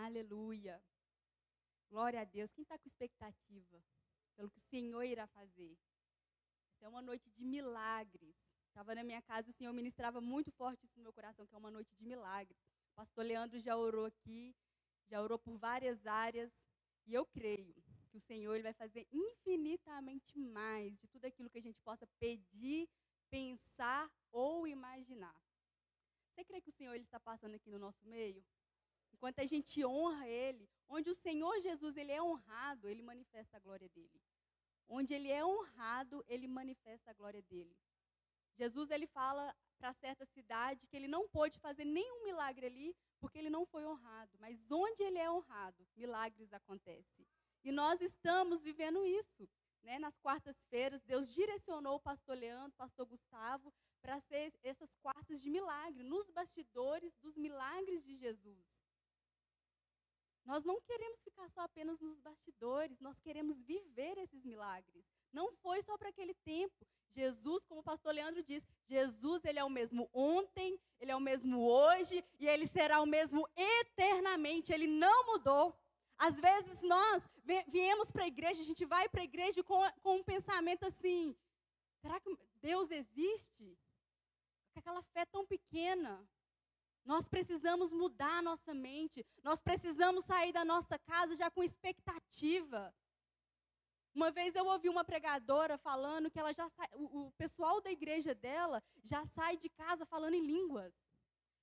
Aleluia. Glória a Deus. Quem está com expectativa pelo que o Senhor irá fazer? Essa é uma noite de milagres. Estava na minha casa, o Senhor ministrava muito forte isso no meu coração, que é uma noite de milagres. O pastor Leandro já orou aqui, já orou por várias áreas, e eu creio que o Senhor ele vai fazer infinitamente mais de tudo aquilo que a gente possa pedir, pensar ou imaginar. Você crê que o Senhor ele está passando aqui no nosso meio? Enquanto a gente honra Ele, onde o Senhor Jesus ele é honrado, Ele manifesta a glória dEle. Onde Ele é honrado, Ele manifesta a glória dEle. Jesus ele fala para certa cidade que Ele não pôde fazer nenhum milagre ali, porque Ele não foi honrado. Mas onde Ele é honrado, milagres acontecem. E nós estamos vivendo isso. Né? Nas quartas-feiras, Deus direcionou o pastor Leandro, o pastor Gustavo, para ser essas quartas de milagre, nos bastidores dos milagres de Jesus. Nós não queremos ficar só apenas nos bastidores, nós queremos viver esses milagres. Não foi só para aquele tempo. Jesus, como o pastor Leandro diz, Jesus ele é o mesmo ontem, ele é o mesmo hoje e ele será o mesmo eternamente, ele não mudou. Às vezes nós viemos para a igreja, a gente vai para a igreja com um pensamento assim, será que Deus existe? Com aquela fé tão pequena. Nós precisamos mudar a nossa mente. Nós precisamos sair da nossa casa já com expectativa. Uma vez eu ouvi uma pregadora falando que ela já o pessoal da igreja dela já sai de casa falando em línguas,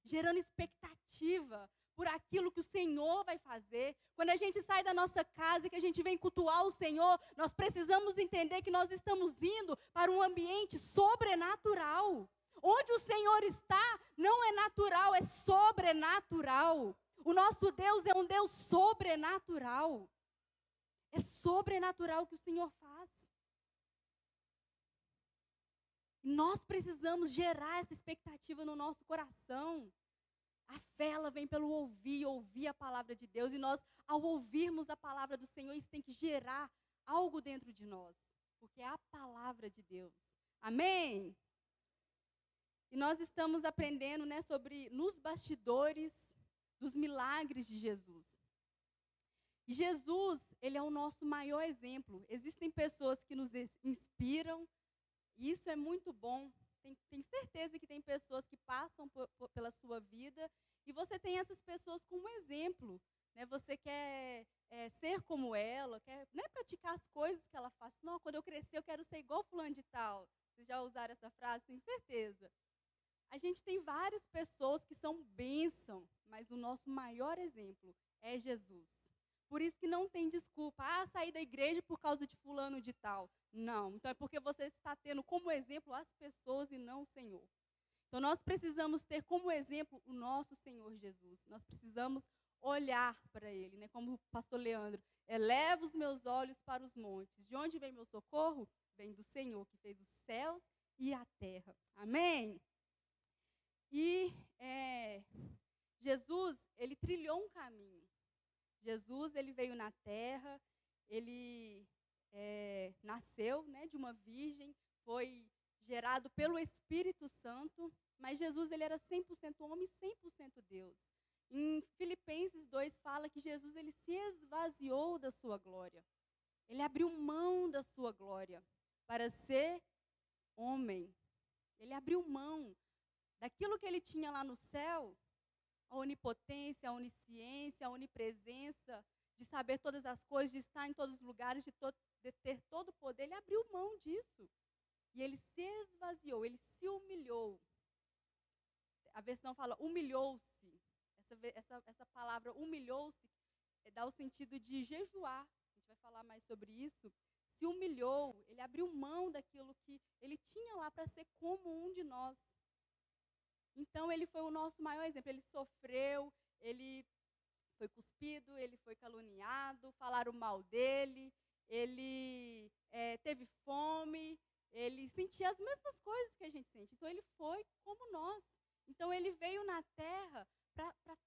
gerando expectativa por aquilo que o Senhor vai fazer. Quando a gente sai da nossa casa e que a gente vem cultuar o Senhor, nós precisamos entender que nós estamos indo para um ambiente sobrenatural. Onde o Senhor está, não é natural, é sobrenatural. O nosso Deus é um Deus sobrenatural. É sobrenatural o que o Senhor faz. E nós precisamos gerar essa expectativa no nosso coração. A fé, ela vem pelo ouvir a palavra de Deus. E nós, ao ouvirmos a palavra do Senhor, isso tem que gerar algo dentro de nós. Porque é a palavra de Deus. Amém? E nós estamos aprendendo, né, sobre nos bastidores dos milagres de Jesus. E Jesus, ele é o nosso maior exemplo. Existem pessoas que nos inspiram, e isso é muito bom. Tenho certeza que tem pessoas que passam pela sua vida, e você tem essas pessoas como exemplo. Né? Você quer ser como ela, quer praticar as coisas que ela faz. Não, quando eu crescer eu quero ser igual fulano de tal. Vocês já usaram essa frase? Tenho certeza. A gente tem várias pessoas que são bênção, mas o nosso maior exemplo é Jesus. Por isso que não tem desculpa. Sair da igreja por causa de fulano de tal. Não, então é porque você está tendo como exemplo as pessoas e não o Senhor. Então nós precisamos ter como exemplo o nosso Senhor Jesus. Nós precisamos olhar para Ele, né? Como o pastor Leandro, eleva os meus olhos para os montes. De onde vem meu socorro? Vem do Senhor, que fez os céus e a terra. Amém? E Jesus, ele trilhou um caminho. Jesus, ele veio na terra, ele nasceu, né, de uma virgem, foi gerado pelo Espírito Santo, mas Jesus, ele era 100% homem e 100% Deus. Em Filipenses 2 fala que Jesus, ele se esvaziou da sua glória. Ele abriu mão da sua glória para ser homem. Ele abriu mão daquilo que ele tinha lá no céu, a onipotência, a onisciência, a onipresença, de saber todas as coisas, de estar em todos os lugares, de ter todo o poder. Ele abriu mão disso. E ele se esvaziou, ele se humilhou. A versão fala humilhou-se. Essa palavra humilhou-se dá o sentido de jejuar. A gente vai falar mais sobre isso. Se humilhou, ele abriu mão daquilo que ele tinha lá para ser como um de nós. Então, ele foi o nosso maior exemplo. Ele sofreu, ele foi cuspido, ele foi caluniado, falaram mal dele, ele teve fome, ele sentia as mesmas coisas que a gente sente. Então, ele foi como nós. Então, ele veio na terra para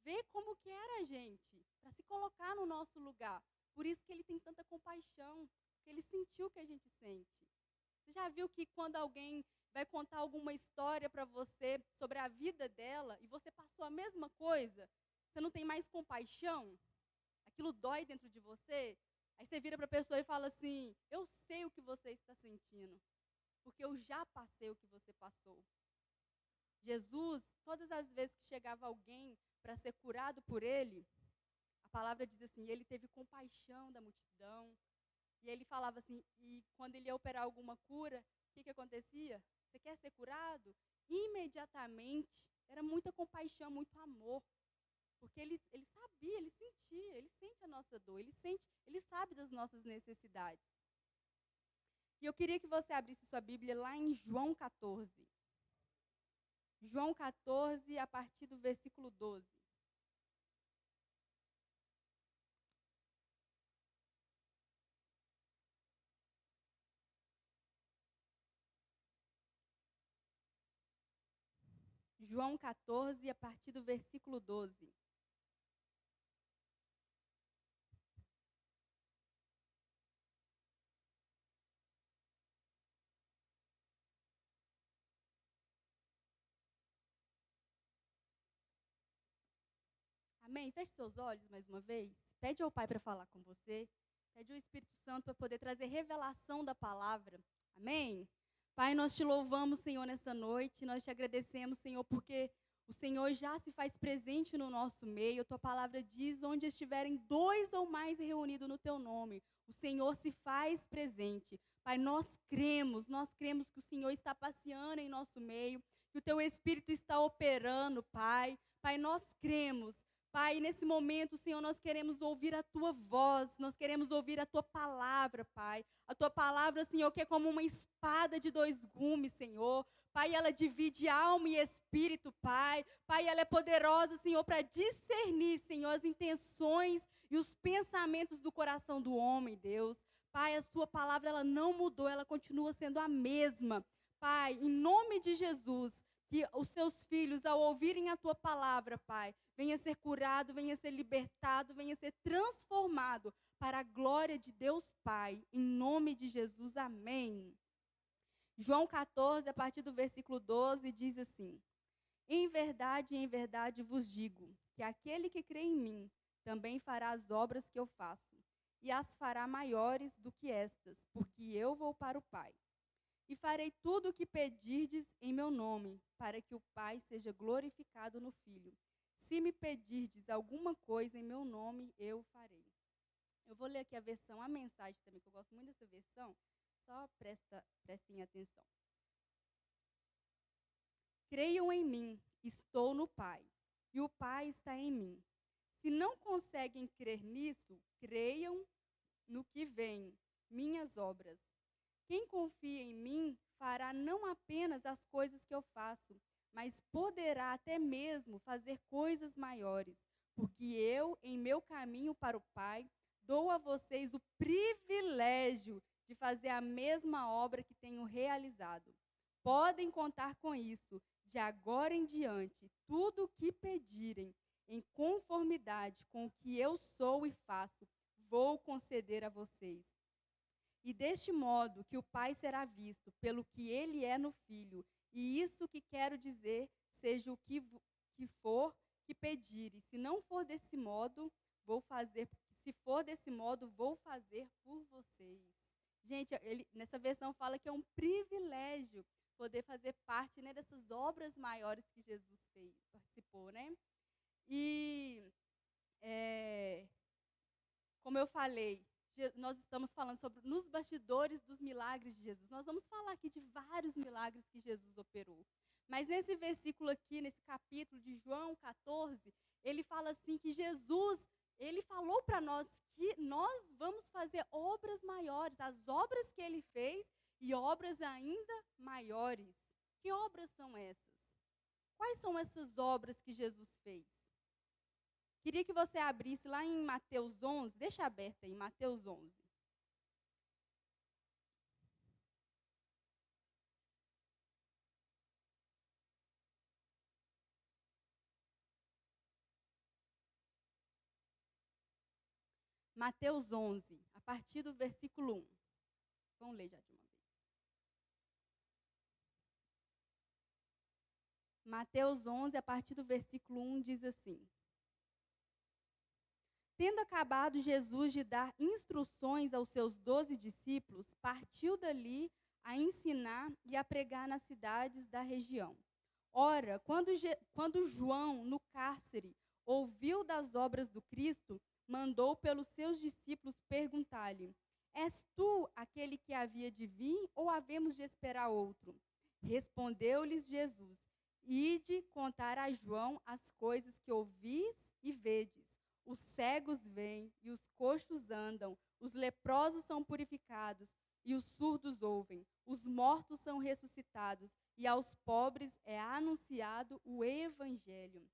ver como que era a gente, para se colocar no nosso lugar. Por isso que ele tem tanta compaixão, porque ele sentiu o que a gente sente. Você já viu que quando alguém vai contar alguma história para você sobre a vida dela e você passou a mesma coisa, você não tem mais compaixão, aquilo dói dentro de você, aí você vira para a pessoa e fala assim, eu sei o que você está sentindo, porque eu já passei o que você passou. Jesus, todas as vezes que chegava alguém para ser curado por ele, a palavra diz assim, ele teve compaixão da multidão, e ele falava assim, e quando ele ia operar alguma cura, o que acontecia? Você quer ser curado? Imediatamente, era muita compaixão, muito amor, porque ele sabia, ele sentia, ele sente a nossa dor, ele sabe das nossas necessidades. E eu queria que você abrisse sua Bíblia lá em João 14. João 14, a partir do versículo 12. João 14, a partir do versículo 12. Amém? Feche seus olhos mais uma vez. Pede ao Pai para falar com você. Pede ao Espírito Santo para poder trazer revelação da palavra. Amém? Pai, nós te louvamos, Senhor, nessa noite. Nós te agradecemos, Senhor, porque o Senhor já se faz presente no nosso meio. A tua palavra diz, onde estiverem 2 ou mais reunidos no teu nome, o Senhor se faz presente. Pai, nós cremos que o Senhor está passeando em nosso meio, que o teu Espírito está operando, Pai. Pai, nós cremos. Pai, nesse momento, Senhor, nós queremos ouvir a Tua voz, nós queremos ouvir a Tua palavra, Pai. A Tua palavra, Senhor, que é como uma espada de 2 gumes, Senhor. Pai, ela divide alma e espírito, Pai. Pai, ela é poderosa, Senhor, para discernir, Senhor, as intenções e os pensamentos do coração do homem, Deus. Pai, a Sua palavra, ela não mudou, ela continua sendo a mesma. Pai, em nome de Jesus, que os seus filhos, ao ouvirem a Tua palavra, Pai, venha ser curado, venha ser libertado, venha ser transformado para a glória de Deus Pai. Em nome de Jesus, amém. João 14, a partir do versículo 12, diz assim: em verdade vos digo, que aquele que crê em mim, também fará as obras que eu faço, e as fará maiores do que estas, porque eu vou para o Pai. E farei tudo o que pedirdes em meu nome, para que o Pai seja glorificado no Filho. Se me pedirdes alguma coisa em meu nome, eu farei. Eu vou ler aqui a mensagem também, que eu gosto muito dessa versão. Só prestem atenção. Creiam em mim, estou no Pai, e o Pai está em mim. Se não conseguem crer nisso, creiam no que vem, minhas obras. Quem confia em mim fará não apenas as coisas que eu faço, mas poderá até mesmo fazer coisas maiores, porque eu, em meu caminho para o Pai, dou a vocês o privilégio de fazer a mesma obra que tenho realizado. Podem contar com isso, de agora em diante, tudo o que pedirem, em conformidade com o que eu sou e faço, vou conceder a vocês. E deste modo que o Pai será visto pelo que ele é no Filho. E isso que quero dizer, seja o que for que pedirem. Se não for desse modo, vou fazer. Se for desse modo, vou fazer por vocês. Gente, nessa versão fala que é um privilégio poder fazer parte, né, dessas obras maiores que Jesus participou, né? E, como eu falei, nós estamos falando sobre nos bastidores dos milagres de Jesus. Nós vamos falar aqui de vários milagres que Jesus operou. Mas nesse versículo aqui, nesse capítulo de João 14, ele fala assim que Jesus, ele falou para nós que nós vamos fazer obras maiores, as obras que ele fez e obras ainda maiores. Que obras são essas? Quais são essas obras que Jesus fez? Queria que você abrisse lá em Mateus 11, deixa aberto aí, Mateus 11. Mateus 11, a partir do versículo 1. Vamos ler já de uma vez. Mateus 11, a partir do versículo 1, diz assim: tendo acabado Jesus de dar instruções aos seus 12 discípulos, partiu dali a ensinar e a pregar nas cidades da região. Ora, quando João, no cárcere, ouviu das obras do Cristo, mandou pelos seus discípulos perguntar-lhe: És tu aquele que havia de vir, ou havemos de esperar outro? Respondeu-lhes Jesus: Ide contar a João as coisas que ouvis e vedes. Os cegos veem e os coxos andam, os leprosos são purificados e os surdos ouvem, os mortos são ressuscitados e aos pobres é anunciado o evangelho.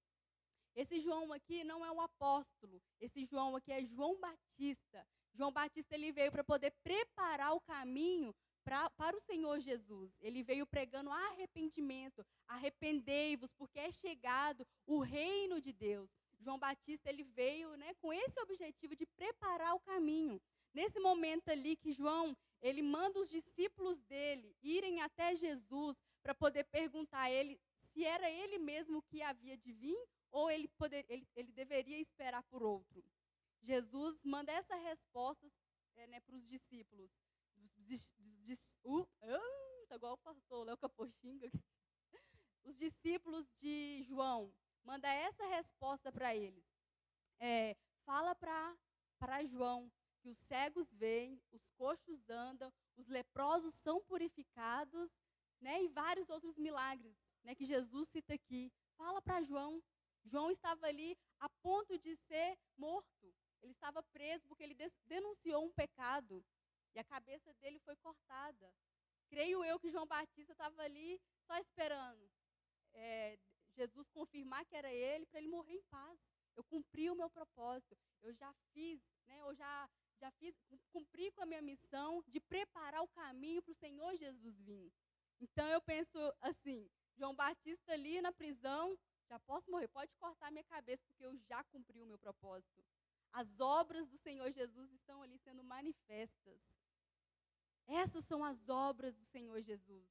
Esse João aqui não é um apóstolo, esse João aqui é João Batista. João Batista ele veio para poder preparar o caminho para o Senhor Jesus. Ele veio pregando arrependimento, arrependei-vos, porque é chegado o reino de Deus. João Batista ele veio, com esse objetivo de preparar o caminho. Nesse momento ali que João ele manda os discípulos dele irem até Jesus para poder perguntar a ele se era ele mesmo que havia de vir ou ele deveria esperar por outro. Jesus manda essa resposta para os discípulos. Tá igual o pastor Léo Capoxinga. Os discípulos de João. Manda essa resposta para eles. Fala para João que os cegos veem, os coxos andam, os leprosos são purificados, e vários outros milagres, que Jesus cita aqui. Fala para João. João estava ali a ponto de ser morto. Ele estava preso porque ele denunciou um pecado e a cabeça dele foi cortada. Creio eu que João Batista estava ali só esperando Jesus confirmar que era ele, para ele morrer em paz. Eu cumpri o meu propósito. Eu já fiz, cumpri com a minha missão de preparar o caminho para o Senhor Jesus vir. Então eu penso assim, João Batista ali na prisão, já posso morrer, pode cortar minha cabeça, porque eu já cumpri o meu propósito. As obras do Senhor Jesus estão ali sendo manifestas. Essas são as obras do Senhor Jesus.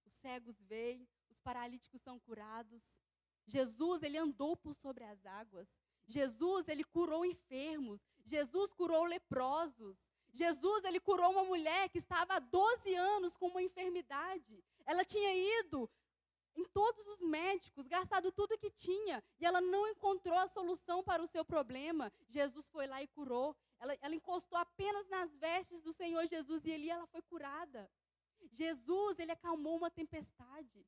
Os cegos veem, os paralíticos são curados. Jesus, ele andou por sobre as águas. Jesus, ele curou enfermos. Jesus curou leprosos. Jesus, ele curou uma mulher que estava há 12 anos com uma enfermidade. Ela tinha ido em todos os médicos, gastado tudo que tinha, e ela não encontrou a solução para o seu problema. Jesus foi lá e curou. Ela encostou apenas nas vestes do Senhor Jesus e ali ela foi curada. Jesus, ele acalmou uma tempestade.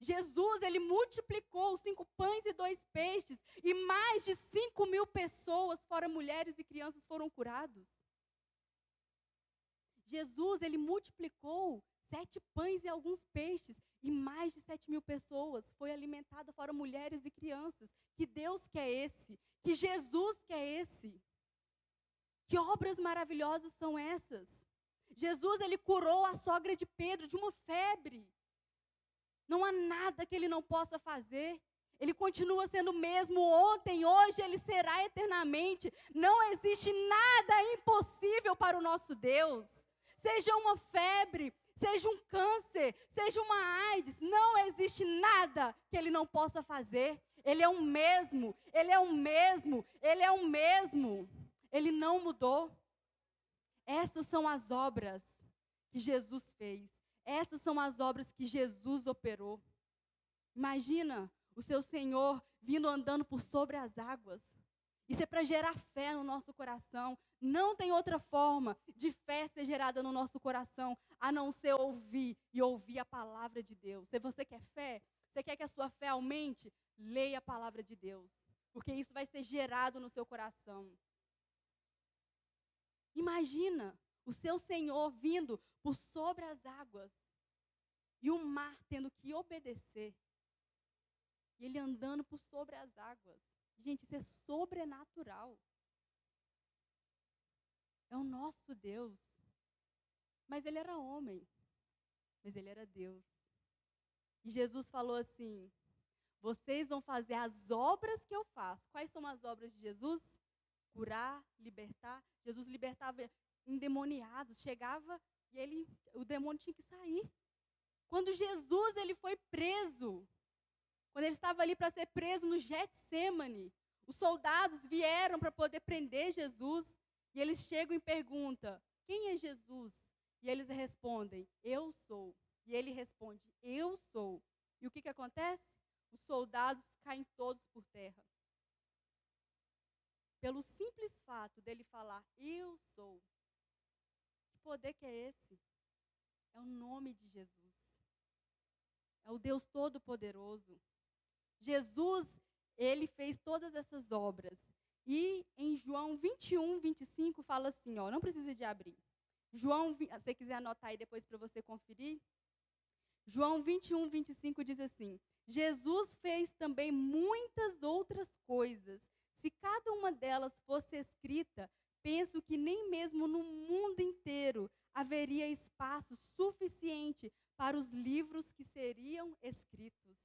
Jesus, ele multiplicou os 5 pães e 2 peixes e mais de 5.000 pessoas, fora mulheres e crianças, foram curados. Jesus, ele multiplicou 7 pães e alguns peixes e mais de 7.000 pessoas foi alimentada, fora mulheres e crianças. Que Deus que é esse? Que Jesus que é esse? Que obras maravilhosas são essas? Jesus, ele curou a sogra de Pedro de uma febre. Não há nada que ele não possa fazer. Ele continua sendo o mesmo ontem, hoje, ele será eternamente. Não existe nada impossível para o nosso Deus. Seja uma febre, seja um câncer, seja uma AIDS, não existe nada que ele não possa fazer. Ele é o mesmo, ele é o mesmo, ele é o mesmo. Ele não mudou. Essas são as obras que Jesus fez. Essas são as obras que Jesus operou. Imagina o seu Senhor vindo andando por sobre as águas. Isso é para gerar fé no nosso coração. Não tem outra forma de fé ser gerada no nosso coração, a não ser ouvir e ouvir a palavra de Deus. Se você quer fé, você quer que a sua fé aumente, leia a palavra de Deus. Porque isso vai ser gerado no seu coração. Imagina o seu Senhor vindo por sobre as águas e o mar tendo que obedecer. E ele andando por sobre as águas. Gente, isso é sobrenatural. É o nosso Deus. Mas ele era homem. Mas ele era Deus. E Jesus falou assim: vocês vão fazer as obras que eu faço. Quais são as obras de Jesus? Curar, libertar. Jesus libertava endemoniados. Chegava e o demônio tinha que sair. Quando Jesus ele foi preso, quando ele estava ali para ser preso no Getsêmani, Os soldados vieram para poder prender Jesus e eles chegam e perguntam: quem é Jesus? E eles respondem: eu sou. E ele responde: eu sou. E o que acontece? Os soldados caem todos por terra. Pelo simples fato dele falar: eu sou. Que poder que é esse? É o nome de Jesus. É o Deus Todo-Poderoso. Jesus, ele fez todas essas obras. E em João 21, 25, fala assim, ó, não precisa de abrir. João, se você quiser anotar aí depois para você conferir. João 21, 25 diz assim: Jesus fez também muitas outras coisas. Se cada uma delas fosse escrita, penso que nem mesmo no mundo inteiro haveria espaço suficiente para os livros que seriam escritos.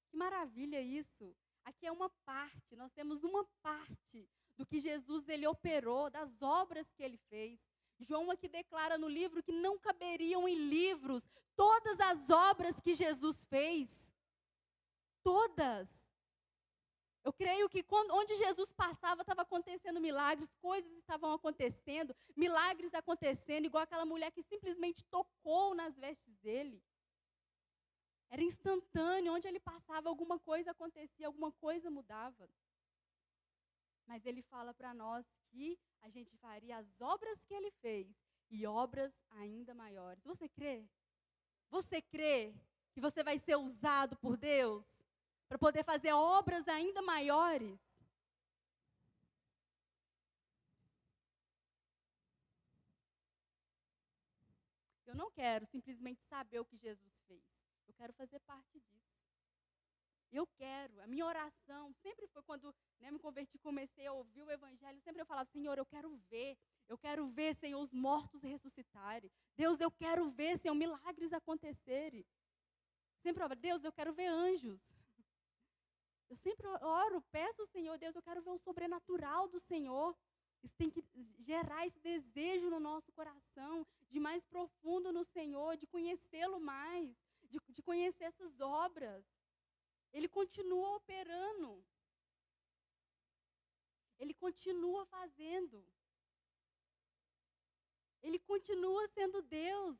Que maravilha isso! Aqui é uma parte, nós temos uma parte do que Jesus ele operou, das obras que ele fez. João aqui declara no livro que não caberiam em livros todas as obras que Jesus fez. Todas. Eu creio que onde Jesus passava estava acontecendo milagres, coisas estavam acontecendo, milagres acontecendo, igual aquela mulher que simplesmente tocou nas vestes dele. Era instantâneo, onde ele passava alguma coisa acontecia, alguma coisa mudava. Mas ele fala para nós que a gente faria as obras que ele fez e obras ainda maiores. Você crê? Você crê que você vai ser usado por Deus para poder fazer obras ainda maiores? Eu não quero simplesmente saber o que Jesus fez. Eu quero fazer parte disso. Eu quero, a minha oração sempre foi quando me converti, comecei a ouvir o evangelho, sempre eu falava: Senhor, eu quero ver, Senhor, os mortos ressuscitarem. Deus, eu quero ver, Senhor, milagres acontecerem. Sempre eu falo: Deus, eu quero ver anjos. Eu sempre oro, peço ao Senhor: Deus, eu quero ver o sobrenatural do Senhor. Isso tem que gerar esse desejo no nosso coração, de mais profundo no Senhor, de conhecê-lo mais, de conhecer essas obras. Ele continua operando. Ele continua fazendo. Ele continua sendo Deus.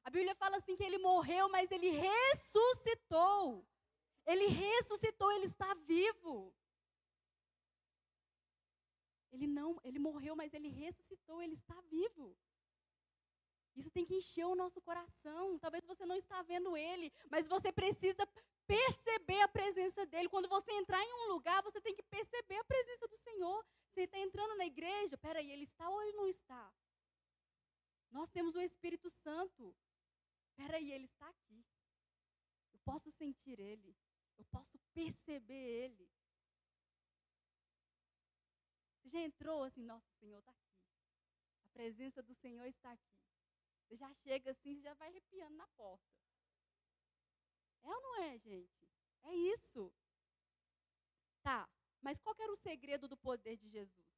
A Bíblia fala assim que ele morreu, mas ele ressuscitou. Ele ressuscitou, ele está vivo. Ele morreu, mas ele ressuscitou, ele está vivo. Isso tem que encher o nosso coração. Talvez você não está vendo ele, mas você precisa perceber a presença dele. Quando você entrar em um lugar, você tem que perceber a presença do Senhor. Você está entrando na igreja, peraí, ele está ou ele não está? Nós temos o Espírito Santo. Peraí, ele está aqui. Eu posso sentir ele. Eu posso perceber ele. Você já entrou assim, nossa, o Senhor está aqui. A presença do Senhor está aqui. Você já chega assim, já vai arrepiando na porta. É ou não é, gente? É isso. Tá, mas qual que era o segredo do poder de Jesus?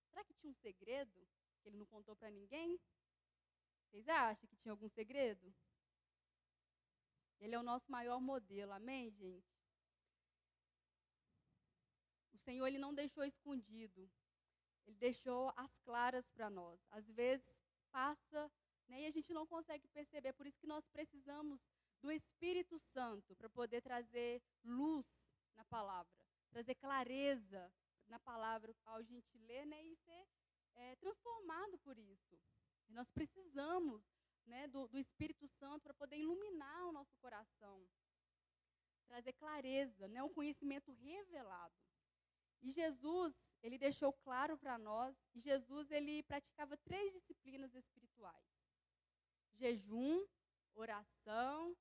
Será que tinha um segredo que ele não contou para ninguém? Vocês acham que tinha algum segredo? Ele é o nosso maior modelo, amém, gente? O Senhor, ele não deixou escondido. Ele deixou as claras para nós. Às vezes passa, e a gente não consegue perceber. Por isso que nós precisamos do Espírito Santo para poder trazer luz na palavra, trazer clareza na palavra ao gente ler, e ser transformado por isso. E nós precisamos do Espírito Santo para poder iluminar o nosso coração, trazer clareza, um conhecimento revelado. E Jesus, ele deixou claro para nós, e Jesus, ele praticava 3 disciplinas espirituais: jejum, oração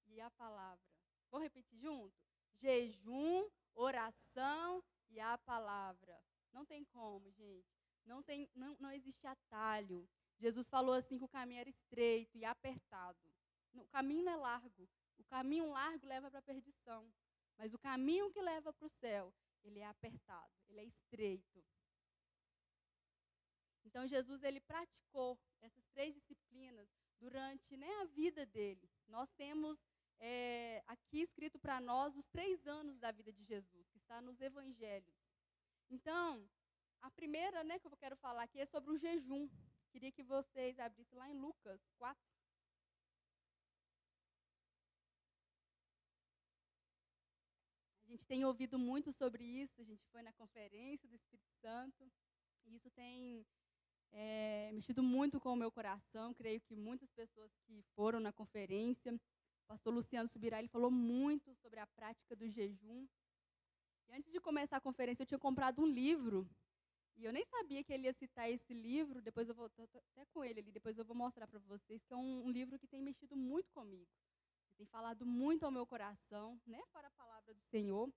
e a palavra. Vamos repetir junto? Jejum, oração e a palavra. Não tem como, gente. Não existe atalho. Jesus falou assim que o caminho era estreito e apertado. O caminho não é largo. O caminho largo leva para a perdição. Mas o caminho que leva para o céu, ele é apertado, ele é estreito. Então, Jesus, ele praticou essas 3 disciplinas durante a vida dele. Nós temos aqui escrito para nós os 3 anos da vida de Jesus, que está nos evangelhos. Então, a primeira, né, que eu quero falar aqui é sobre o jejum. Queria que vocês abrissem lá em Lucas 4. A gente tem ouvido muito sobre isso, a gente foi na conferência do Espírito Santo, e isso tem mexido muito com o meu coração. Creio que muitas pessoas que foram na conferência, o pastor Luciano Subirá, ele falou muito sobre a prática do jejum. E antes de começar a conferência, eu tinha comprado um livro, e eu nem sabia que ele ia citar esse livro. Depois eu vou, tô até com ele ali, depois eu vou mostrar para vocês, que é um livro que tem mexido muito comigo. Tem falado muito ao meu coração, né, fora a palavra do Senhor.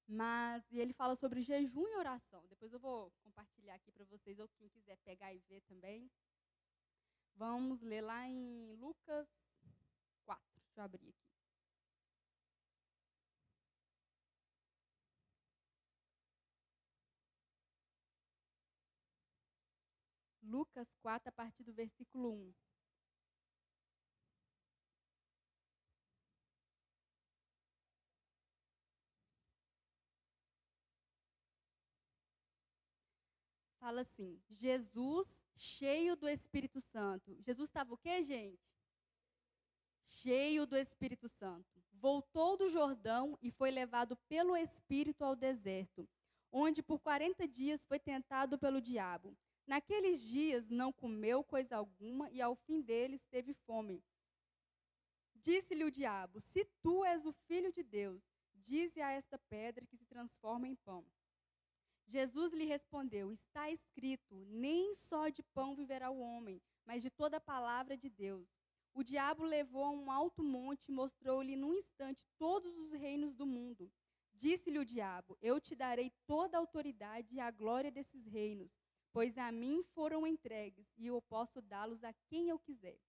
Mas e ele fala sobre jejum e oração. Depois eu vou compartilhar aqui para vocês, ou quem quiser pegar e ver também. Vamos ler lá em Lucas 4. Deixa eu abrir aqui. Lucas 4, a partir do versículo 1. Fala assim: Jesus, cheio do Espírito Santo. Jesus estava o quê, gente? Cheio do Espírito Santo. Voltou do Jordão e foi levado pelo Espírito ao deserto, onde por 40 dias foi tentado pelo diabo. Naqueles dias não comeu coisa alguma e ao fim deles teve fome. Disse-lhe o diabo: se tu és o filho de Deus, dize a esta pedra que se transforma em pão. Jesus lhe respondeu: está escrito, nem só de pão viverá o homem, mas de toda a palavra de Deus. O diabo levou a um alto monte e mostrou-lhe num instante todos os reinos do mundo. Disse-lhe o diabo: eu te darei toda a autoridade e a glória desses reinos, pois a mim foram entregues, e eu posso dá-los a quem eu quiser.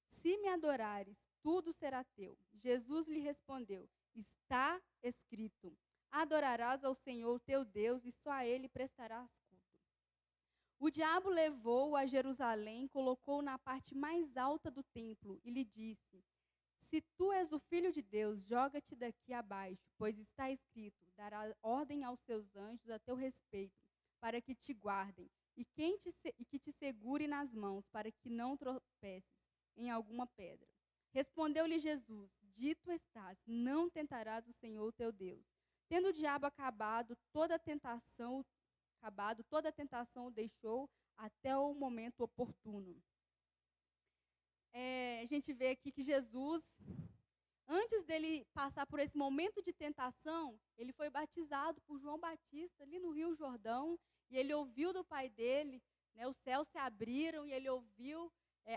Se me adorares, tudo será teu. Jesus lhe respondeu: está escrito, adorarás ao Senhor teu Deus e só a ele prestarás culto. O diabo levou-o a Jerusalém, colocou-o na parte mais alta do templo e lhe disse: se tu és o filho de Deus, joga-te daqui abaixo, pois está escrito, dará ordem aos seus anjos a teu respeito, para que te guardem, e que te segure nas mãos, para que não tropeces em alguma pedra. Respondeu-lhe Jesus: dito estás, não tentarás o Senhor teu Deus. Tendo o diabo acabado toda a tentação o deixou até o momento oportuno. A gente vê aqui que Jesus, antes dele passar por esse momento de tentação, ele foi batizado por João Batista ali no Rio Jordão, e ele ouviu do pai dele, né, os céus se abriram e ele ouviu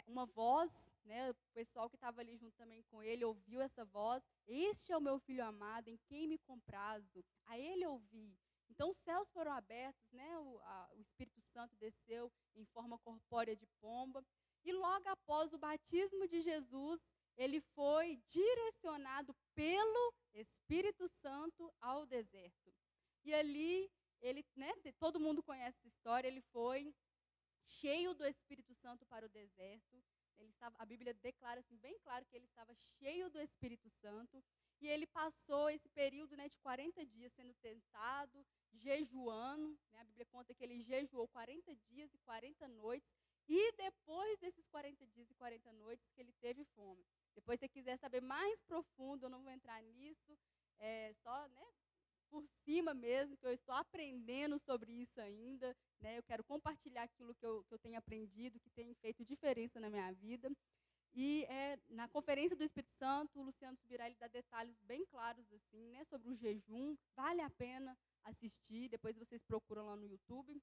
uma voz, né, o pessoal que estava ali junto também com ele ouviu essa voz: este é o meu filho amado, em quem me comprazo, a ele ouvi. Então os céus foram abertos, né, o Espírito Santo desceu em forma corpórea de pomba, e logo após o batismo de Jesus, ele foi direcionado pelo Espírito Santo ao deserto. E ali, ele, né, todo mundo conhece essa história, ele foi cheio do Espírito Santo para o deserto. A Bíblia declara assim, bem claro que ele estava cheio do Espírito Santo. E ele passou esse período, né, de 40 dias sendo tentado, jejuando. Né, a Bíblia conta que ele jejuou 40 dias e 40 noites. E depois desses 40 dias e 40 noites que ele teve fome. Depois, se você quiser saber mais profundo, eu não vou entrar nisso. Só, né, por cima mesmo, que eu estou aprendendo sobre isso ainda, né? Eu quero compartilhar aquilo que eu tenho aprendido, que tem feito diferença na minha vida. E na conferência do Espírito Santo, o Luciano Subirá, ele dá detalhes bem claros assim, né, sobre o jejum. Vale a pena assistir, depois vocês procuram lá no YouTube.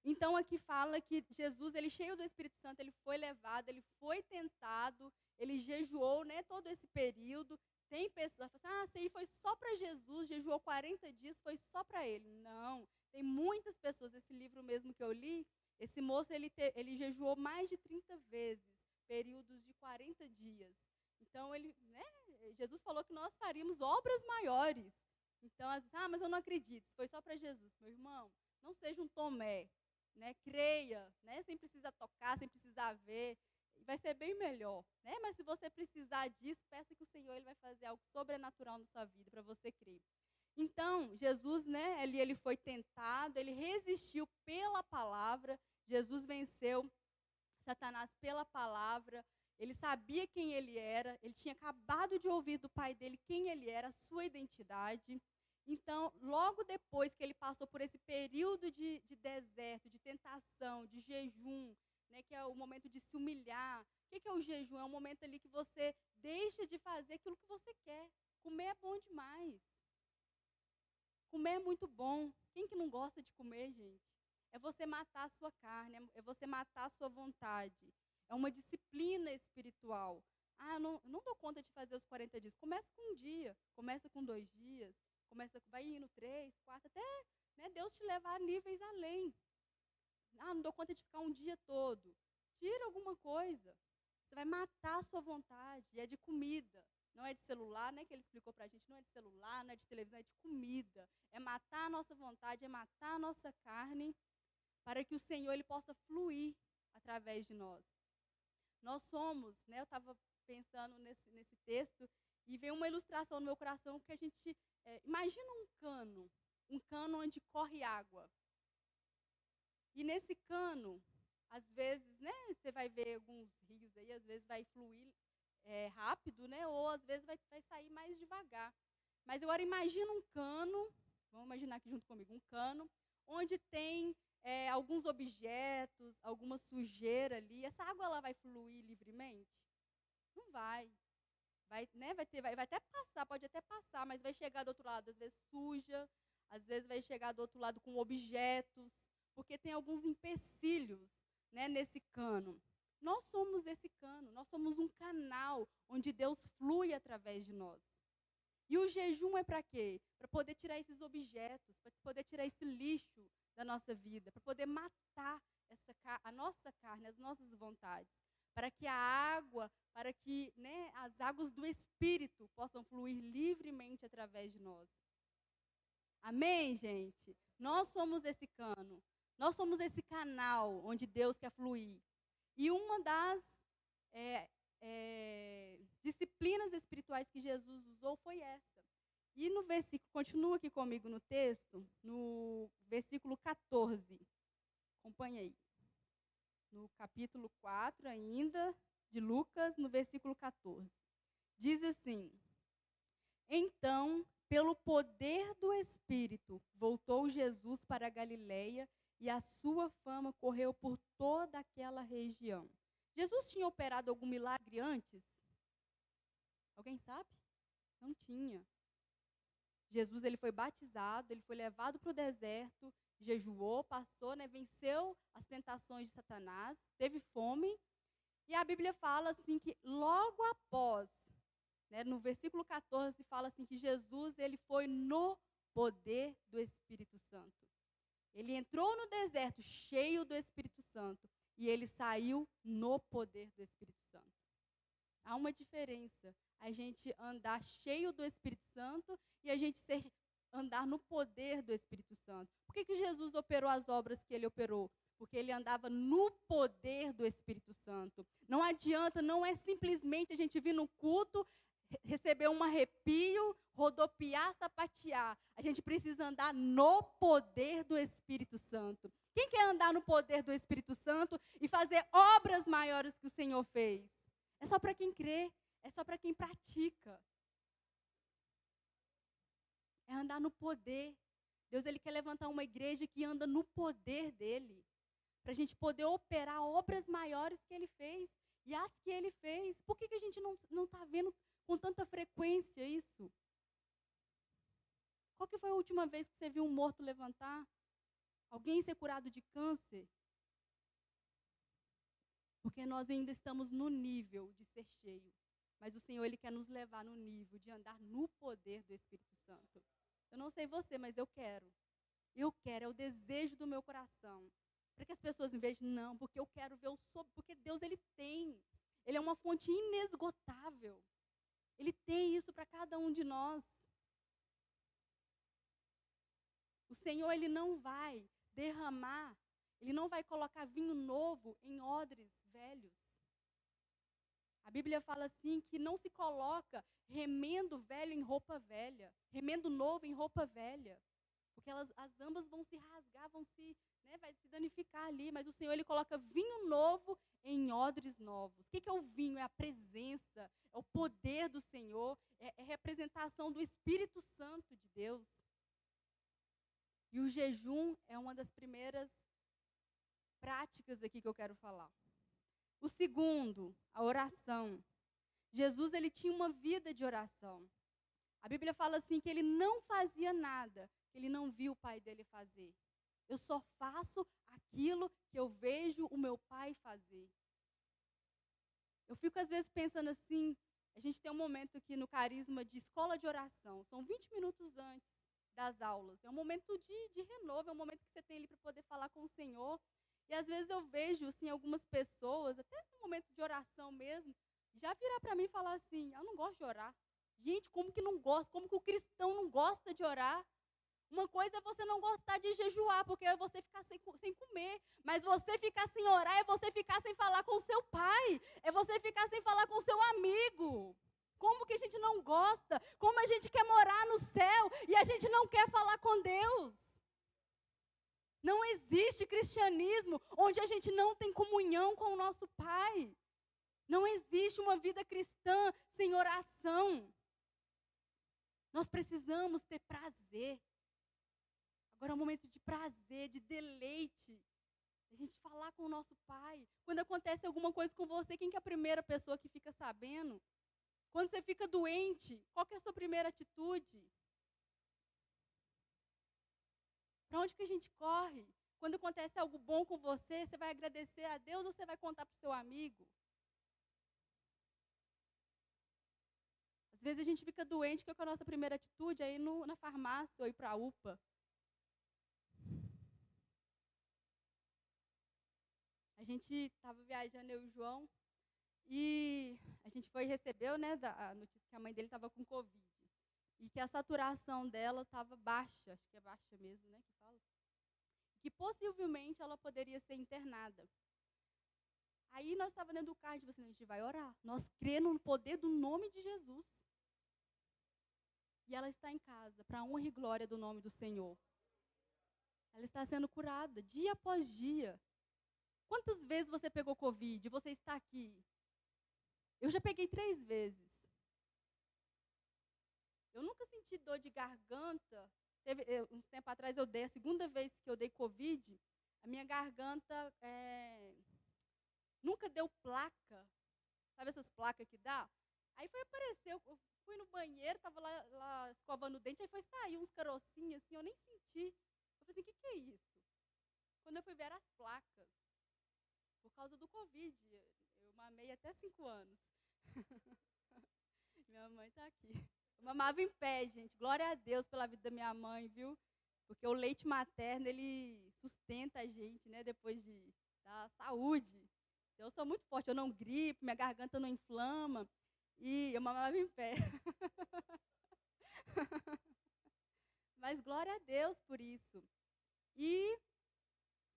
Então aqui fala que Jesus, ele cheio do Espírito Santo, ele foi levado, ele foi tentado, ele jejuou, né, todo esse período. Tem pessoas que falam assim: isso aí foi só para Jesus, jejuou 40 dias, foi só para ele. Não, tem muitas pessoas. Esse livro mesmo que eu li, esse moço, ele jejuou mais de 30 vezes, períodos de 40 dias. Então, né, Jesus falou que nós faríamos obras maiores. Então, às vezes, mas eu não acredito, isso foi só para Jesus. Meu irmão, não seja um Tomé, né, creia, né, sem precisar tocar, sem precisar ver. Vai ser bem melhor, né? Mas se você precisar disso, peça que o Senhor ele vai fazer algo sobrenatural na sua vida, para você crer. Então, Jesus, né, ele foi tentado, ele resistiu pela palavra, Jesus venceu Satanás pela palavra, ele sabia quem ele tinha acabado de ouvir do pai dele quem ele era, a sua identidade. Então, logo depois que ele passou por esse período de deserto, de tentação, de jejum, né, que é o momento de se humilhar. O que é o jejum? É um momento ali que você deixa de fazer aquilo que você quer. Comer é bom demais. Comer é muito bom. Quem que não gosta de comer, gente? É você matar a sua carne, é você matar a sua vontade. É uma disciplina espiritual. Ah, eu não dou conta de fazer os 40 dias. Começa com um dia, começa com 2 dias, vai indo 3, 4, até, né, Deus te levar a níveis além. Ah, não dou conta de ficar um dia todo. Tira alguma coisa. Você vai matar a sua vontade. E é de comida. Não é de celular, né? Que ele explicou pra gente. Não é de celular, não é de televisão, é de comida. É matar a nossa vontade, é matar a nossa carne, para que o Senhor ele possa fluir através de nós. Nós somos, né? Eu estava pensando nesse texto e veio uma ilustração no meu coração que a gente imagina um cano onde corre água. E nesse cano, às vezes, né, você vai ver alguns rios aí, às vezes vai fluir rápido, né, ou às vezes vai sair mais devagar. Mas agora imagina um cano, vamos imaginar aqui junto comigo, um cano, onde tem alguns objetos, alguma sujeira ali. Essa água ela vai fluir livremente? Não vai. Vai até passar, pode até passar, mas vai chegar do outro lado, às vezes suja, às vezes vai chegar do outro lado com objetos, porque tem alguns empecilhos, né, nesse cano. Nós somos esse cano, nós somos um canal onde Deus flui através de nós. E o jejum é para quê? Para poder tirar esses objetos, para poder tirar esse lixo da nossa vida, para poder matar a nossa carne, as nossas vontades, para que a água, para que, né, as águas do Espírito possam fluir livremente através de nós. Amém, gente? Nós somos esse cano. Nós somos esse canal onde Deus quer fluir. E uma das disciplinas espirituais que Jesus usou foi essa. E no versículo, continua aqui comigo no texto, no versículo 14. Acompanha aí. No capítulo 4 ainda, de Lucas, no versículo 14. Diz assim: Então, pelo poder do Espírito, voltou Jesus para a Galileia e a sua fama correu por toda aquela região. Jesus tinha operado algum milagre antes? Alguém sabe? Não tinha. Jesus ele foi batizado, ele foi levado para o deserto, jejuou, passou, né, venceu as tentações de Satanás, teve fome. E a Bíblia fala assim que logo após, né, no versículo 14, fala assim que Jesus ele foi no poder do Espírito Santo. Ele entrou no deserto cheio do Espírito Santo e ele saiu no poder do Espírito Santo. Há uma diferença, a gente andar cheio do Espírito Santo e a gente andar no poder do Espírito Santo. Por que Jesus operou as obras que ele operou? Porque ele andava no poder do Espírito Santo. Não adianta, não é simplesmente a gente vir no culto, receber um arrepio, rodopiar, sapatear. A gente precisa andar no poder do Espírito Santo. Quem quer andar no poder do Espírito Santo e fazer obras maiores que o Senhor fez? É só para quem crê, é só para quem pratica. É andar no poder. Deus ele quer levantar uma igreja que anda no poder dele. Para a gente poder operar obras maiores que ele fez. E as que ele fez. Por que a gente não está vendo com tanta frequência isso? Qual que foi a última vez que você viu um morto levantar? Alguém ser curado de câncer? Porque nós ainda estamos no nível de ser cheio. Mas o Senhor ele quer nos levar no nível de andar no poder do Espírito Santo. Eu não sei você, mas eu quero. Eu quero, é o desejo do meu coração. Para que as pessoas me vejam, não, porque eu quero ver o sobre, porque Deus ele tem. Ele é uma fonte inesgotável. Ele tem isso para cada um de nós. O Senhor ele não vai derramar, ele não vai colocar vinho novo em odres velhos. A Bíblia fala assim que não se coloca remendo velho em roupa velha, remendo novo em roupa velha. Porque as ambas vão se rasgar, vai se danificar ali. Mas o Senhor, Ele coloca vinho novo em odres novos. O que é o vinho? É a presença, é o poder do Senhor, é representação do Espírito Santo de Deus. E o jejum é uma das primeiras práticas aqui que eu quero falar. O segundo, a oração. Jesus, ele tinha uma vida de oração. A Bíblia fala assim que ele não fazia nada que ele não viu o pai dele fazer. Eu só faço aquilo que eu vejo o meu pai fazer. Eu fico às vezes pensando assim, a gente tem um momento aqui no Carisma de escola de oração. São 20 minutos antes das aulas. É um momento de renovo, é um momento que você tem ali para poder falar com o Senhor. E às vezes eu vejo assim, algumas pessoas, até no momento de oração mesmo, já virar para mim e falar assim, eu não gosto de orar. Gente, como que não gosta? Como que o cristão não gosta de orar? Uma coisa é você não gostar de jejuar, porque é você ficar sem comer. Mas você ficar sem orar é você ficar sem falar com o seu pai. É você ficar sem falar com o seu amigo. Como que a gente não gosta? Como a gente quer morar no céu e a gente não quer falar com Deus? Não existe cristianismo onde a gente não tem comunhão com o nosso pai. Não existe uma vida cristã sem oração. Nós precisamos ter prazer. Agora é um momento de prazer, de deleite. A gente falar com o nosso pai. Quando acontece alguma coisa com você, quem que é a primeira pessoa que fica sabendo? Quando você fica doente, qual que é a sua primeira atitude? Para onde que a gente corre? Quando acontece algo bom com você, você vai agradecer a Deus ou você vai contar para o seu amigo? Às vezes a gente fica doente, que é a nossa primeira atitude? É ir na farmácia ou ir para a UPA. A gente estava viajando, eu e o João, e a gente recebeu, né, a notícia que a mãe dele estava com Covid. E que a saturação dela estava baixa, acho que é baixa mesmo, né, que fala. Que possivelmente ela poderia ser internada. Aí nós estávamos dentro do carro, tipo assim, a gente vai orar. Nós cremos no poder do nome de Jesus. E ela está em casa, para a honra e glória do nome do Senhor. Ela está sendo curada, dia após dia. Quantas vezes você pegou Covid e você está aqui? Eu já peguei 3 vezes. Eu nunca senti dor de garganta. Uns tempo atrás eu dei, a segunda vez que eu dei Covid, a minha garganta nunca deu placa. Sabe essas placas que dá? Aí foi aparecer, eu fui no banheiro, estava lá escovando o dente, aí foi sair uns carocinhos assim, eu nem senti. Eu falei assim, o que é isso? Quando eu fui ver as placas, por causa do Covid, eu mamei até 5 anos. Minha mãe está aqui. Eu mamava em pé, gente. Glória a Deus pela vida da minha mãe, viu? Porque o leite materno, ele sustenta a gente, né? Depois da saúde. Eu sou muito forte, eu não gripo, minha garganta não inflama. E eu mamava em pé. Mas glória a Deus por isso. E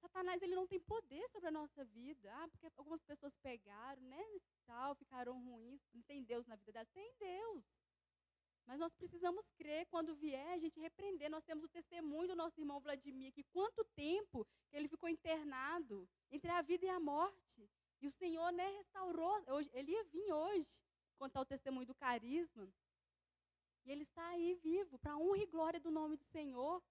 Satanás, ele não tem poder sobre a nossa vida. Porque algumas pessoas pegaram, né? Tal, ficaram ruins. Não tem Deus na vida dela? Tem Deus. Mas nós precisamos crer, quando vier, a gente repreender. Nós temos o testemunho do nosso irmão Vladimir, que quanto tempo que ele ficou internado entre a vida e a morte. E o Senhor, né, restaurou. Ele ia vir hoje contar o testemunho do carisma. E ele está aí vivo, para a honra e glória do nome do Senhor.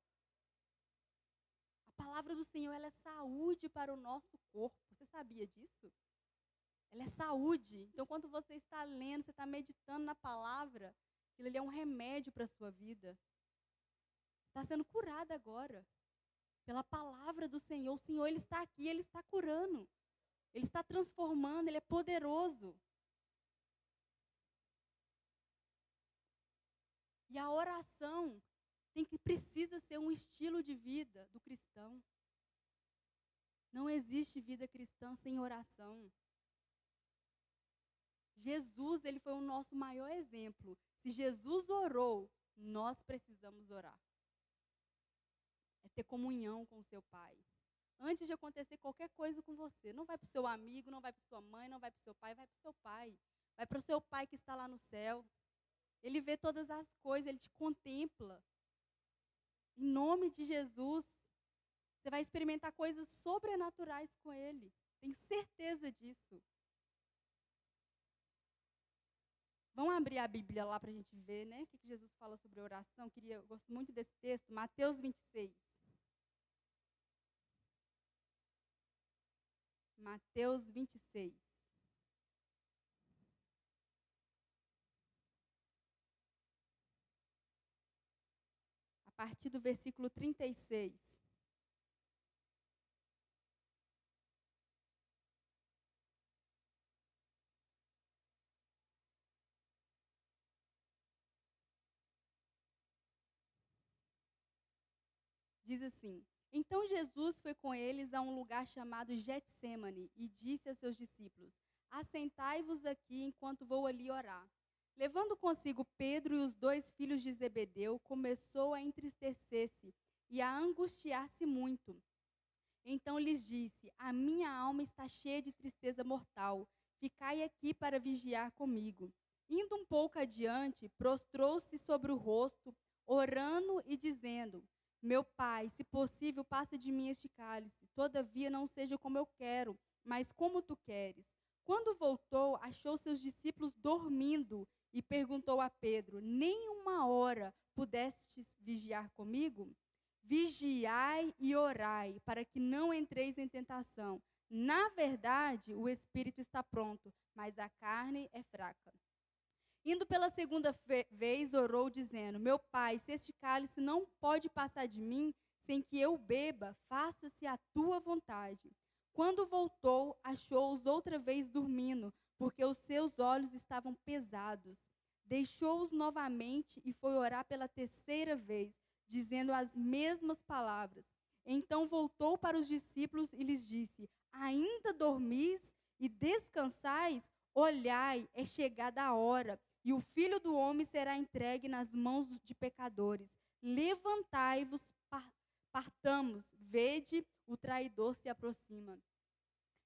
A palavra do Senhor, ela é saúde para o nosso corpo. Você sabia disso? Ela é saúde. Então, quando você está lendo, você está meditando na palavra, aquilo ali é um remédio para a sua vida. Está sendo curada agora. Pela palavra do Senhor. O Senhor, Ele está aqui, Ele está curando. Ele está transformando, Ele é poderoso. E a oração precisa ser um estilo de vida do cristão. Não existe vida cristã sem oração. Jesus, ele foi o nosso maior exemplo. Se Jesus orou, nós precisamos orar. É ter comunhão com o seu Pai. Antes de acontecer qualquer coisa com você, não vai para o seu amigo, não vai para sua mãe, não vai para o seu pai, vai para o seu Pai. Vai para o seu Pai que está lá no céu. Ele vê todas as coisas, Ele te contempla. Em nome de Jesus, você vai experimentar coisas sobrenaturais com Ele. Tenho certeza disso. Vamos abrir a Bíblia lá para a gente ver, né? O que Jesus fala sobre oração. Eu gosto muito desse texto, Mateus 26. Mateus 26. A partir do versículo 36. Diz assim: Então Jesus foi com eles a um lugar chamado Getsêmani e disse a seus discípulos: Assentai-vos aqui enquanto vou ali orar. Levando consigo Pedro e os 2 filhos de Zebedeu, começou a entristecer-se e a angustiar-se muito. Então lhes disse: A minha alma está cheia de tristeza mortal. Ficai aqui para vigiar comigo. Indo um pouco adiante, prostrou-se sobre o rosto, orando e dizendo: Meu pai, se possível, passa de mim este cálice. Todavia não seja como eu quero, mas como tu queres. Quando voltou, achou seus discípulos dormindo e perguntou a Pedro: Nem uma hora pudestes vigiar comigo? Vigiai e orai, para que não entreis em tentação. Na verdade, o espírito está pronto, mas a carne é fraca. Indo pela segunda vez, orou, dizendo: Meu pai, se este cálice não pode passar de mim, sem que eu beba, faça-se a tua vontade. Quando voltou, achou-os outra vez dormindo, porque os seus olhos estavam pesados. Deixou-os novamente e foi orar pela terceira vez, dizendo as mesmas palavras. Então voltou para os discípulos e lhes disse: Ainda dormis e descansais? Olhai, é chegada a hora, e o Filho do Homem será entregue nas mãos de pecadores. Levantai-vos, partamos, vede, o traidor se aproxima.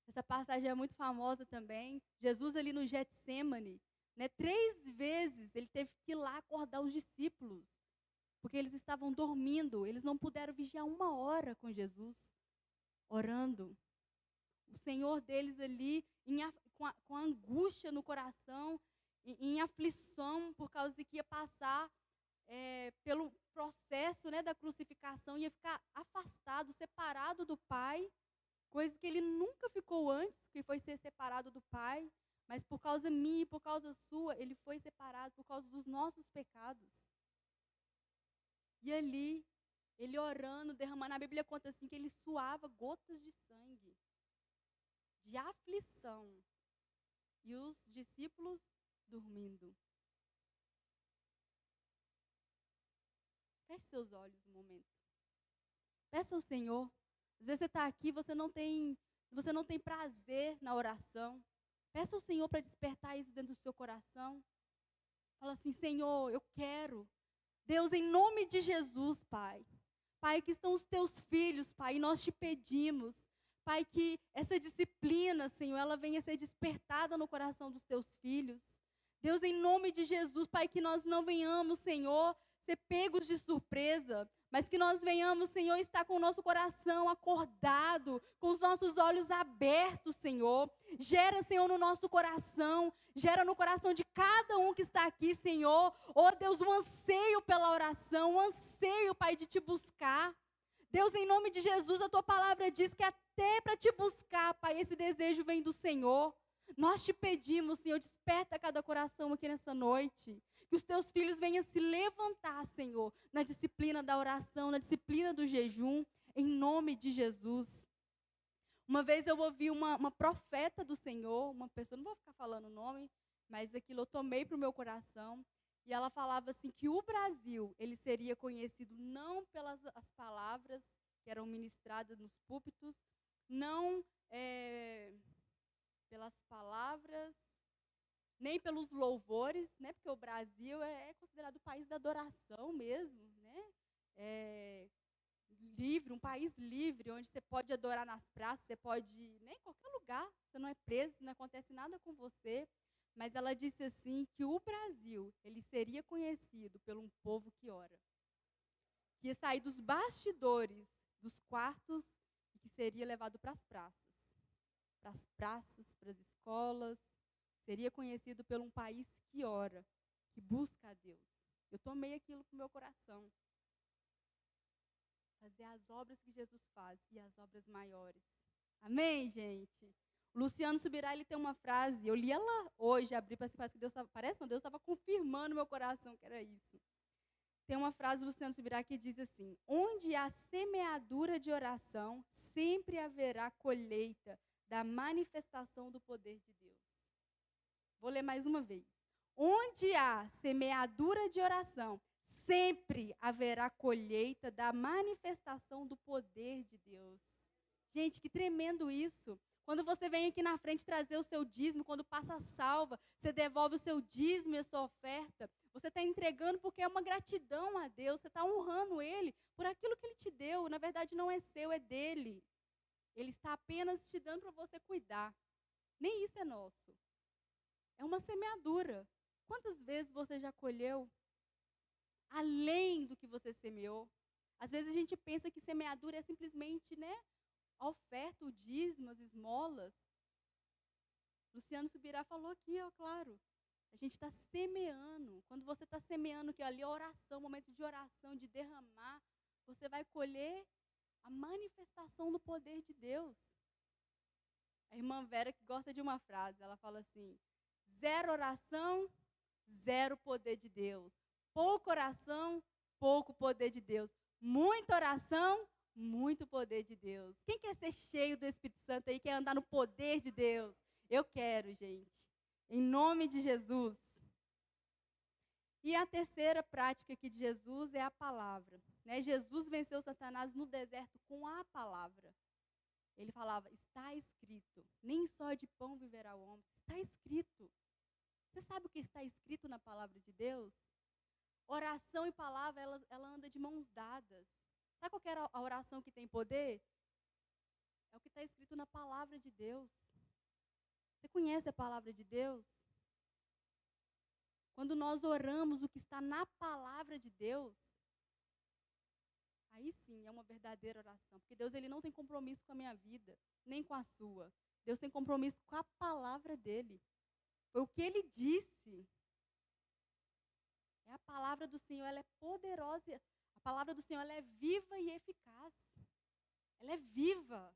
Essa passagem é muito famosa também. Jesus ali no Getsêmani, né, 3 vezes ele teve que ir lá acordar os discípulos, porque eles estavam dormindo, eles não puderam vigiar 1 hora com Jesus, orando. O Senhor deles ali, com a angústia no coração, em aflição, por causa de que ia passar pelo processo, né, da crucificação, ia ficar afastado, separado do Pai, coisa que ele nunca ficou antes, que foi ser separado do Pai, mas por causa minha e por causa sua, ele foi separado por causa dos nossos pecados. E ali, ele orando, derramando, a Bíblia conta assim, que ele suava gotas de sangue, de aflição, e os discípulos dormindo. Feche seus olhos um momento. Peça ao Senhor. Às vezes você está aqui, você não tem prazer na oração. Peça ao Senhor para despertar isso dentro do seu coração. Fala assim: Senhor, eu quero. Deus, em nome de Jesus, Pai. Pai, aqui estão os teus filhos, Pai, e nós te pedimos, Pai, que essa disciplina, Senhor, ela venha ser despertada no coração dos teus filhos. Deus, em nome de Jesus, Pai, que nós não venhamos, Senhor, ser pegos de surpresa, mas que nós venhamos, Senhor, estar com o nosso coração acordado, com os nossos olhos abertos, Senhor. Gera, Senhor, no nosso coração, gera no coração de cada um que está aqui, Senhor. Oh, Deus, um anseio pela oração, um anseio, Pai, de te buscar. Deus, em nome de Jesus, a tua palavra diz que até para te buscar, Pai, esse desejo vem do Senhor. Nós te pedimos, Senhor, desperta cada coração aqui nessa noite. Que os teus filhos venham se levantar, Senhor, na disciplina da oração, na disciplina do jejum, em nome de Jesus. Uma vez eu ouvi uma profeta do Senhor, uma pessoa, não vou ficar falando o nome, mas aquilo eu tomei para o meu coração. E ela falava assim, que o Brasil, ele seria conhecido não pelas as palavras que eram ministradas nos púlpitos, não pelas palavras, nem pelos louvores, né? Porque o Brasil é considerado o país da adoração mesmo, né? Livre, um país livre, onde você pode adorar nas praças, você pode ir, né, em qualquer lugar, você não é preso, não acontece nada com você. mas ela disse assim que o Brasil, ele seria conhecido por um povo que ora. Que ia sair dos bastidores, dos quartos, e que seria levado para as praças. Para as praças, para as escolas. Seria conhecido por um país que ora, que busca a Deus. Eu tomei aquilo para o meu coração. Fazer as obras que Jesus faz e as obras maiores. Amém, gente? O Luciano Subirá, ele tem uma frase, eu li ela hoje, abri para parece que Deus estava confirmando no meu coração que era isso. Tem uma frase do Luciano Subirá que diz assim: onde há semeadura de oração, sempre haverá colheita da manifestação do poder de Deus. Vou ler mais uma vez. Onde há semeadura de oração, sempre haverá colheita da manifestação do poder de Deus. Gente, que tremendo isso. Quando você vem aqui na frente trazer o seu dízimo, quando passa a salva, você devolve o seu dízimo e a sua oferta, você está entregando porque é uma gratidão a Deus, você está honrando Ele por aquilo que Ele te deu. Na verdade, não é seu, é dele. Ele está apenas te dando para você cuidar. Nem isso é nosso. É uma semeadura. Quantas vezes você já colheu além do que você semeou? Às vezes a gente pensa que semeadura é simplesmente, a oferta, o dízimo, as esmolas. Luciano Subirá falou aqui, claro. A gente está semeando. Quando você está semeando, que ali é oração, momento de oração, de derramar, você vai colher a manifestação do poder de Deus. A irmã Vera, que gosta de uma frase, ela fala assim: 0 oração, 0 poder de Deus. Pouca oração, pouco poder de Deus. Muita oração, muito poder de Deus. Quem quer ser cheio do Espírito Santo aí, quer andar no poder de Deus? Eu quero, gente. Em nome de Jesus. E a terceira prática aqui de Jesus é a palavra. Jesus venceu Satanás no deserto com a palavra. Ele falava, está escrito, nem só de pão viverá o homem. Está escrito. Você sabe o que está escrito na palavra de Deus? Oração e palavra, ela anda de mãos dadas. Sabe qual que era a oração que tem poder? É o que está escrito na palavra de Deus. Você conhece a palavra de Deus? Quando nós oramos o que está na palavra de Deus, aí sim é uma verdadeira oração. Porque Deus, ele não tem compromisso com a minha vida, nem com a sua. Deus tem compromisso com a palavra dele. Foi o que ele disse. A palavra do Senhor, ela é poderosa. A palavra do Senhor, ela é viva e eficaz. Ela é viva.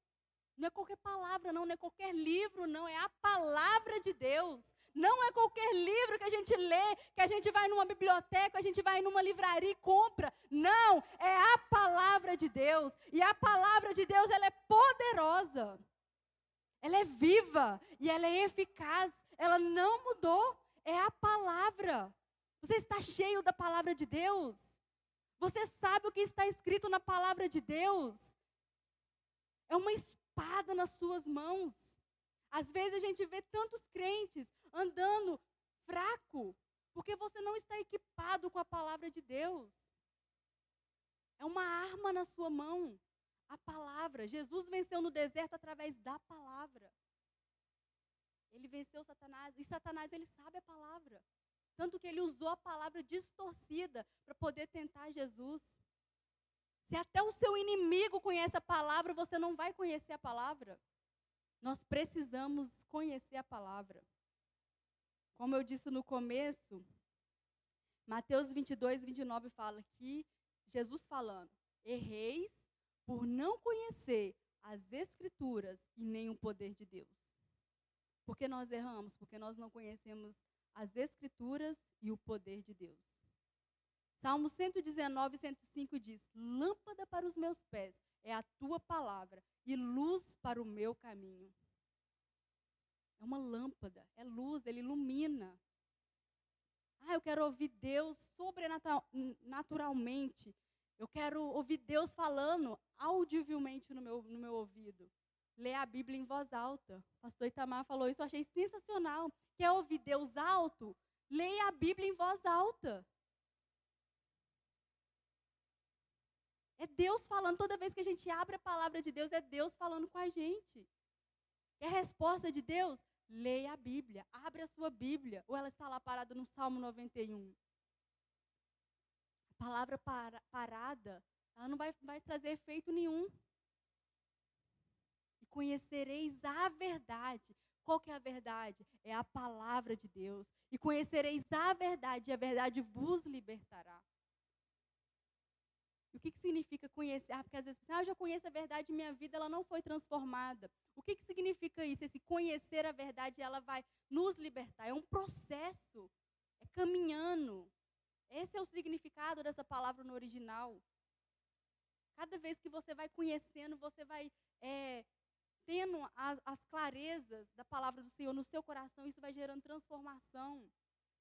Não é qualquer palavra, não é qualquer livro, não. É a palavra de Deus. Não é qualquer livro que a gente lê, que a gente vai numa biblioteca, a gente vai numa livraria e compra. Não, é a palavra de Deus. E a palavra de Deus, ela é poderosa. Ela é viva e ela é eficaz. Ela não mudou. É a palavra. Você está cheio da palavra de Deus? Você sabe o que está escrito na palavra de Deus? É uma espada nas suas mãos. Às vezes a gente vê tantos crentes andando fraco, porque você não está equipado com a palavra de Deus. É uma arma na sua mão, a palavra. Jesus venceu no deserto através da palavra. Ele venceu Satanás, e Satanás, ele sabe a palavra. Tanto que ele usou a palavra distorcida para poder tentar Jesus. Se até o seu inimigo conhece a palavra, você não vai conhecer a palavra. Nós precisamos conhecer a palavra. Como eu disse no começo, Mateus 22, 29 fala que Jesus falando, erreis por não conhecer as Escrituras e nem o poder de Deus. Por que nós erramos? Porque nós não conhecemos as Escrituras e o poder de Deus. Salmo 119, 105 diz, lâmpada para os meus pés é a tua palavra e luz para o meu caminho. É uma lâmpada, é luz, ele ilumina. Eu quero ouvir Deus sobrenaturalmente. Eu quero ouvir Deus falando audivelmente no meu ouvido. Ler a Bíblia em voz alta. O pastor Itamar falou isso, eu achei sensacional. Quer ouvir Deus alto? Leia a Bíblia em voz alta. É Deus falando. Toda vez que a gente abre a palavra de Deus, é Deus falando com a gente. É a resposta de Deus? Leia a Bíblia, abre a sua Bíblia, ou ela está lá parada no Salmo 91. A palavra parada, ela não vai trazer efeito nenhum. E conhecereis a verdade. Qual que é a verdade? É a palavra de Deus. E conhecereis a verdade, e a verdade vos libertará. E o que significa conhecer? Porque às vezes, eu já conheço a verdade e minha vida ela não foi transformada. O que significa isso? Esse conhecer a verdade, ela vai nos libertar. É um processo, é caminhando. Esse é o significado dessa palavra no original. Cada vez que você vai conhecendo, você vai tendo as clarezas da palavra do Senhor no seu coração, isso vai gerando transformação.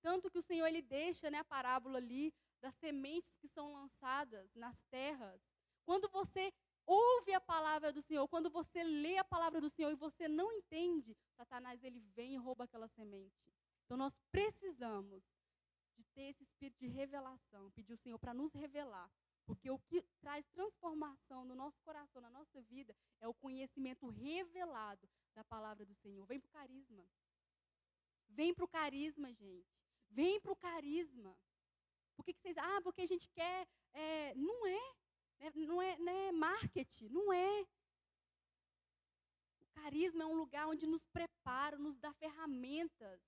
Tanto que o Senhor, Ele deixa, né, a parábola ali das sementes que são lançadas nas terras. Quando você ouve a palavra do Senhor, quando você lê a palavra do Senhor e você não entende, Satanás, ele vem e rouba aquela semente. Então, nós precisamos de ter esse espírito de revelação, pedir ao Senhor para nos revelar. Porque o que traz transformação no nosso coração, na nossa vida, é o conhecimento revelado da palavra do Senhor. Vem para o carisma. Vem para o carisma, gente. Vem para o carisma. Por que vocês... porque a gente quer... não é marketing, não é. O carisma é um lugar onde nos prepara, nos dá ferramentas.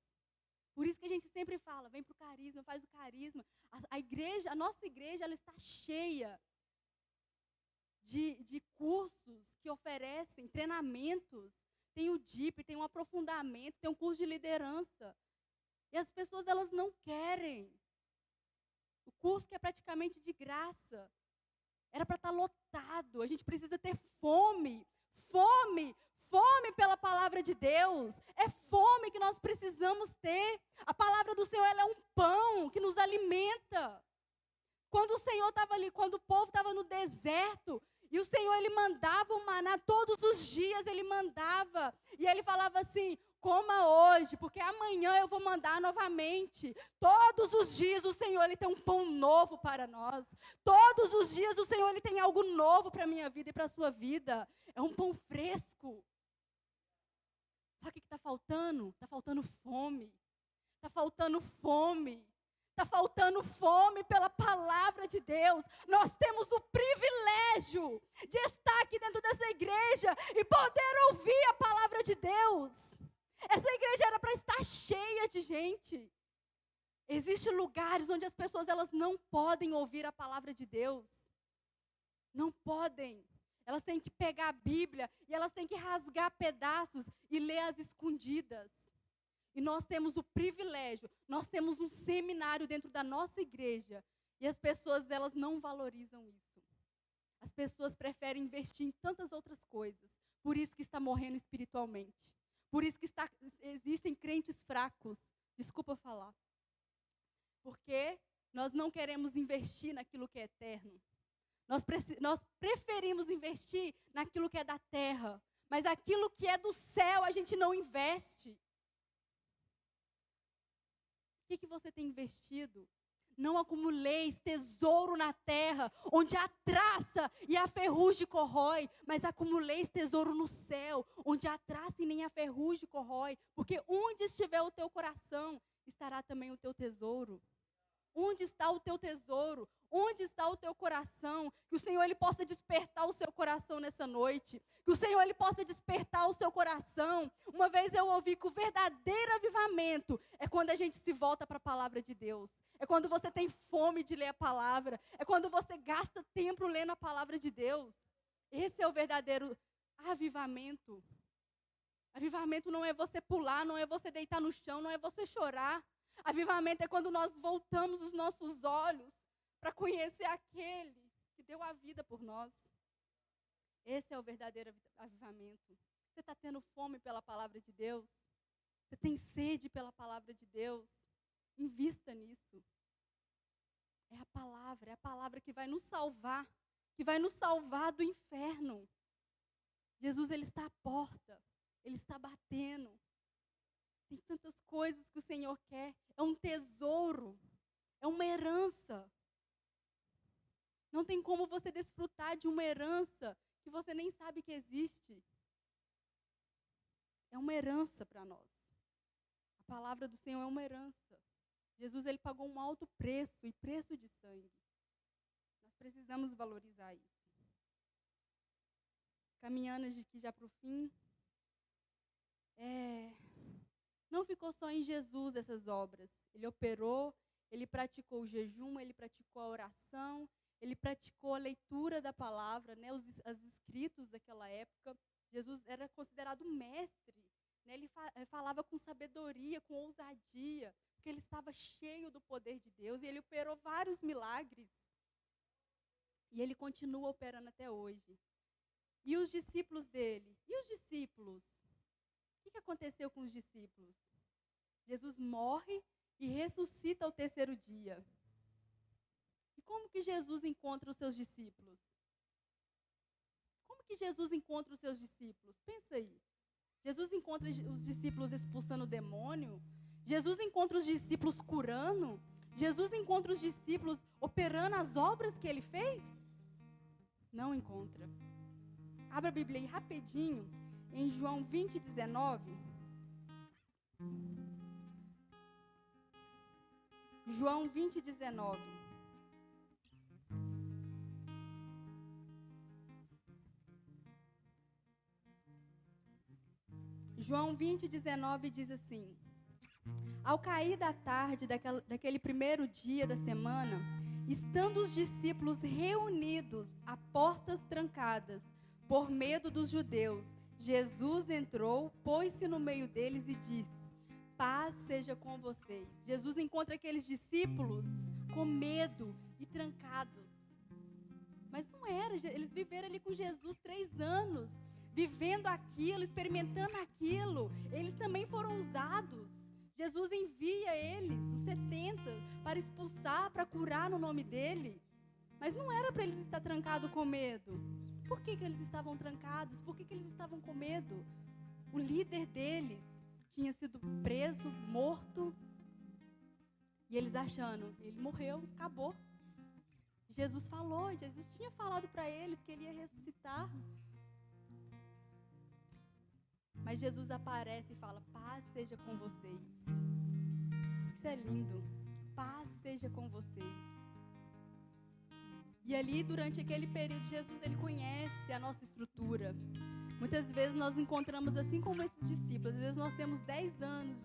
Por isso que a gente sempre fala, vem para o carisma, faz o carisma. A nossa igreja, ela está cheia de cursos que oferecem treinamentos. Tem o DIP, tem um aprofundamento, tem um curso de liderança. E as pessoas, elas não querem. O curso que é praticamente de graça. Era para estar lotado. A gente precisa ter fome. Fome pela palavra de Deus. É fome que nós precisamos ter. A palavra do Senhor, ela é um pão que nos alimenta. Quando o Senhor estava ali, quando o povo estava no deserto, e o Senhor, Ele mandava o maná, todos os dias Ele mandava. E Ele falava assim, coma hoje, porque amanhã eu vou mandar novamente. Todos os dias o Senhor, Ele tem um pão novo para nós. Todos os dias o Senhor, Ele tem algo novo para a minha vida e para a sua vida. É um pão fresco. Sabe o que está faltando? Está faltando fome. Está faltando fome. Está faltando fome pela palavra de Deus. Nós temos o privilégio de estar aqui dentro dessa igreja e poder ouvir a palavra de Deus. Essa igreja era para estar cheia de gente. Existem lugares onde as pessoas elas não podem ouvir a palavra de Deus. Não podem. Elas têm que pegar a Bíblia e elas têm que rasgar pedaços e ler as escondidas. E nós temos o privilégio, nós temos um seminário dentro da nossa igreja. E as pessoas, elas não valorizam isso. As pessoas preferem investir em tantas outras coisas. Por isso que está morrendo espiritualmente. Por isso que existem crentes fracos. Desculpa falar. Porque nós não queremos investir naquilo que é eterno. Nós preferimos investir naquilo que é da terra. Mas aquilo que é do céu, a gente não investe. O que você tem investido? Não acumuleis tesouro na terra, onde a traça e a ferrugem corrói, mas acumuleis tesouro no céu, onde a traça e nem a ferrugem corrói, porque onde estiver o teu coração, estará também o teu tesouro. Onde está o teu tesouro? Onde está o teu coração? Que o Senhor Ele possa despertar o seu coração nessa noite. Que o Senhor Ele possa despertar o seu coração. Uma vez eu ouvi que o verdadeiro avivamento é quando a gente se volta para a palavra de Deus. É quando você tem fome de ler a palavra. É quando você gasta tempo lendo a palavra de Deus. Esse é o verdadeiro avivamento. Avivamento não é você pular, não é você deitar no chão, não é você chorar. Avivamento é quando nós voltamos os nossos olhos para conhecer aquele que deu a vida por nós. Esse é o verdadeiro avivamento. Você está tendo fome pela palavra de Deus? Você tem sede pela palavra de Deus? Invista nisso. É a palavra que vai nos salvar do inferno. Jesus, Ele está à porta, Ele está batendo. Tem tantas coisas que o Senhor quer. É um tesouro. É uma herança. Não tem como você desfrutar de uma herança que você nem sabe que existe. É uma herança para nós. A palavra do Senhor é uma herança. Jesus, ele pagou um alto preço, e preço de sangue. Nós precisamos valorizar isso. Caminhando aqui já para o fim, não ficou só em Jesus essas obras. Ele operou, ele praticou o jejum, ele praticou a oração, ele praticou a leitura da palavra, né, os escritos daquela época. Jesus era considerado mestre, né, ele falava com sabedoria, com ousadia, porque ele estava cheio do poder de Deus, e ele operou vários milagres. E ele continua operando até hoje. E os discípulos dele? E os discípulos? O que aconteceu com os discípulos? Jesus morre e ressuscita ao terceiro dia. E como que Jesus encontra os seus discípulos? Como que Jesus encontra os seus discípulos? Pensa aí. Jesus encontra os discípulos expulsando o demônio? Jesus encontra os discípulos curando? Jesus encontra os discípulos operando as obras que ele fez? Não encontra. Abra a Bíblia aí rapidinho, em João 20, 19. João 20, 19. João 20, 19 diz assim: ao cair da tarde daquele primeiro dia da semana, estando os discípulos reunidos a portas trancadas, por medo dos judeus, Jesus entrou, pôs-se no meio deles e disse: paz seja com vocês. Jesus encontra aqueles discípulos com medo e trancados. Mas não era, eles viveram ali com Jesus 3 anos, vivendo aquilo, experimentando aquilo. Eles também foram usados. Jesus envia eles, os 70, para expulsar, para curar no nome dele. Mas não era para eles estar trancados com medo. Por que eles estavam trancados? Por que eles estavam com medo? O líder deles tinha sido preso, morto. E eles achando, ele morreu, acabou. Jesus tinha falado para eles que ele ia ressuscitar. Mas Jesus aparece e fala: paz seja com vocês. Isso é lindo. Paz seja com vocês. E ali, durante aquele período, Jesus, ele conhece a nossa estrutura. Muitas vezes nós encontramos assim como esses discípulos. Às vezes nós temos 10 anos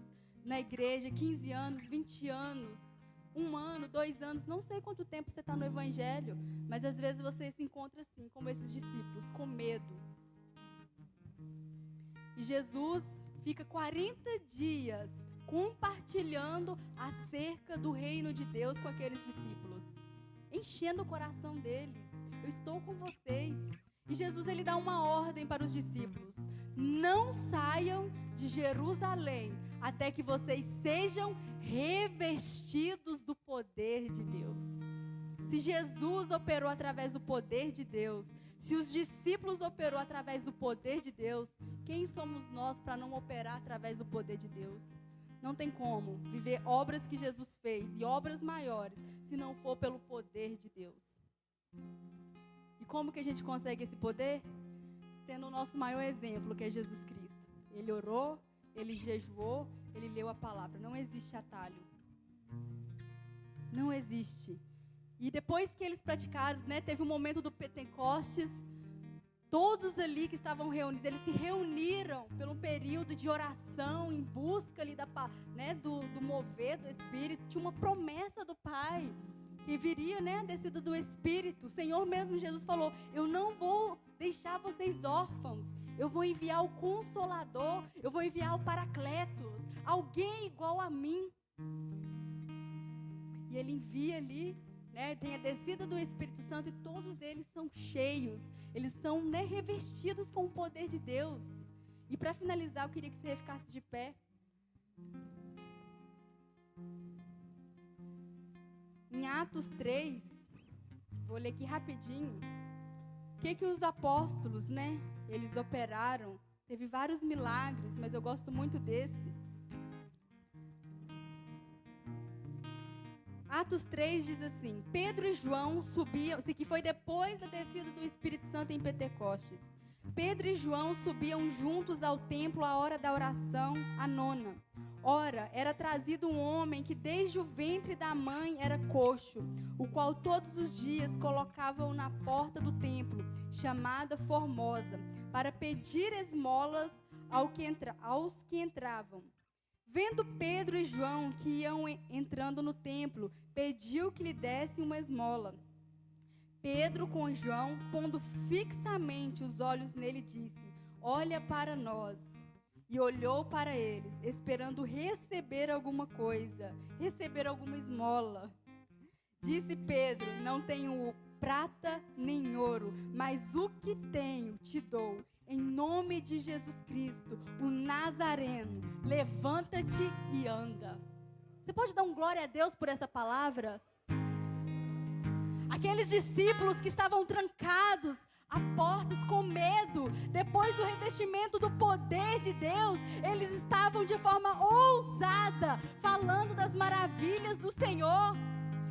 na igreja, 15 anos, 20 anos, 1 ano, 2 anos. Não sei quanto tempo você está no evangelho, mas às vezes você se encontra assim, como esses discípulos, com medo. E Jesus fica 40 dias compartilhando acerca do reino de Deus com aqueles discípulos, enchendo o coração deles. Eu estou com vocês. E Jesus, ele dá uma ordem para os discípulos: não saiam de Jerusalém até que vocês sejam revestidos do poder de Deus. Se Jesus operou através do poder de Deus, se os discípulos operou através do poder de Deus, quem somos nós para não operar através do poder de Deus? Não tem como viver obras que Jesus fez e obras maiores se não for pelo poder de Deus. E como que a gente consegue esse poder? Tendo o nosso maior exemplo, que é Jesus Cristo. Ele orou, ele jejuou, ele leu a palavra. Não existe atalho. Não existe. E depois que eles praticaram, né, teve um momento do Pentecostes, todos ali que estavam reunidos, eles se reuniram por um período de oração, em busca ali do mover do Espírito. Tinha uma promessa do Pai, que viria, né, a descida do Espírito. O Senhor mesmo, Jesus, falou: eu não vou deixar vocês órfãos, eu vou enviar o Consolador, eu vou enviar o Paracletos, alguém igual a mim. E ele envia ali, né, tem a descida do Espírito Santo, e todos eles são cheios, eles são, né, revestidos com o poder de Deus. E para finalizar, eu queria que você ficasse de pé. Em Atos 3, vou ler aqui rapidinho, o que os apóstolos, né, eles operaram. Teve vários milagres, mas eu gosto muito desse. Atos 3 diz assim: Pedro e João subiam, que foi depois da descida do Espírito Santo em Pentecostes. Pedro e João subiam juntos ao templo à hora da oração, a 9ª. Ora, era trazido um homem que desde o ventre da mãe era coxo, o qual todos os dias colocavam na porta do templo, chamada Formosa, para pedir esmolas aos que entravam. Vendo Pedro e João que iam entrando no templo, pediu que lhe dessem uma esmola. Pedro com João, pondo fixamente os olhos nele, disse: olha para nós. E olhou para eles, esperando receber alguma coisa, receber alguma esmola. Disse Pedro: não tenho prata nem ouro, mas o que tenho te dou. Em nome de Jesus Cristo, o Nazareno, levanta-te e anda. Você pode dar um glória a Deus por essa palavra? Aqueles discípulos que estavam trancados a portas com medo, depois do revestimento do poder de Deus, eles estavam de forma ousada, falando das maravilhas do Senhor.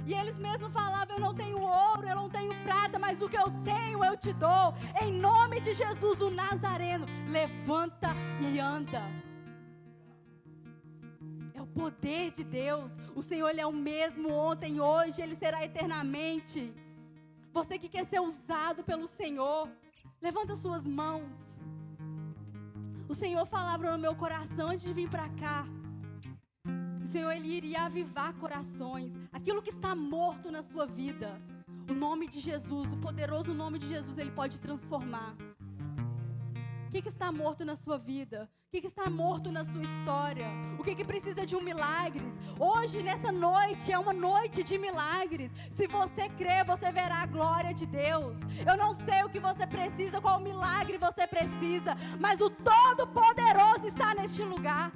E eles mesmos falavam: eu não tenho ouro, eu não tenho prata, mas o que eu tenho eu te dou. Em nome de Jesus, o Nazareno, levanta e anda. É o poder de Deus. O Senhor, Ele é o mesmo ontem, hoje, Ele será eternamente. Você que quer ser usado pelo Senhor, levanta suas mãos. O Senhor falava no meu coração antes de vir para cá. O Senhor, Ele iria avivar corações. Aquilo que está morto na sua vida, o nome de Jesus, o poderoso nome de Jesus, Ele pode transformar. O que está morto na sua vida? O que está morto na sua história? O que precisa de um milagre? Hoje, nessa noite, é uma noite de milagres. Se você crer, você verá a glória de Deus. Eu não sei o que você precisa, qual milagre você precisa, mas o Todo-Poderoso está neste lugar.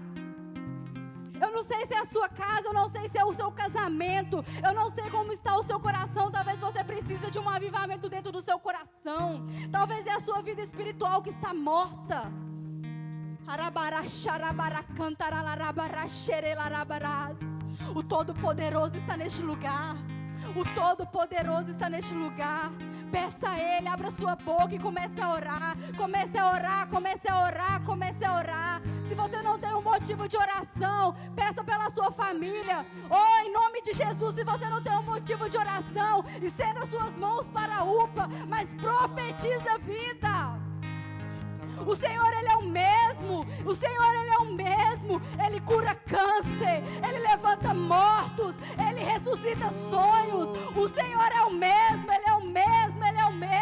Eu não sei se é a sua casa, eu não sei se é o seu casamento, eu não sei como está o seu coração. Talvez você precise de um avivamento dentro do seu coração. Talvez é a sua vida espiritual que está morta. O Todo-Poderoso está neste lugar. O Todo-Poderoso está neste lugar. Peça a Ele, abra sua boca e comece a orar. Comece a orar, comece a orar, comece a orar. Se você não tem um motivo de oração, peça pela sua família. Oh, em nome de Jesus, se você não tem um motivo de oração, estenda suas mãos para a UPA, mas profetiza a vida. O Senhor, Ele é o mesmo. O Senhor, Ele é o mesmo. Ele cura câncer, Ele levanta mortos, Ele ressuscita sonhos. O Senhor é o mesmo, Ele é o mesmo, Ele é o mesmo.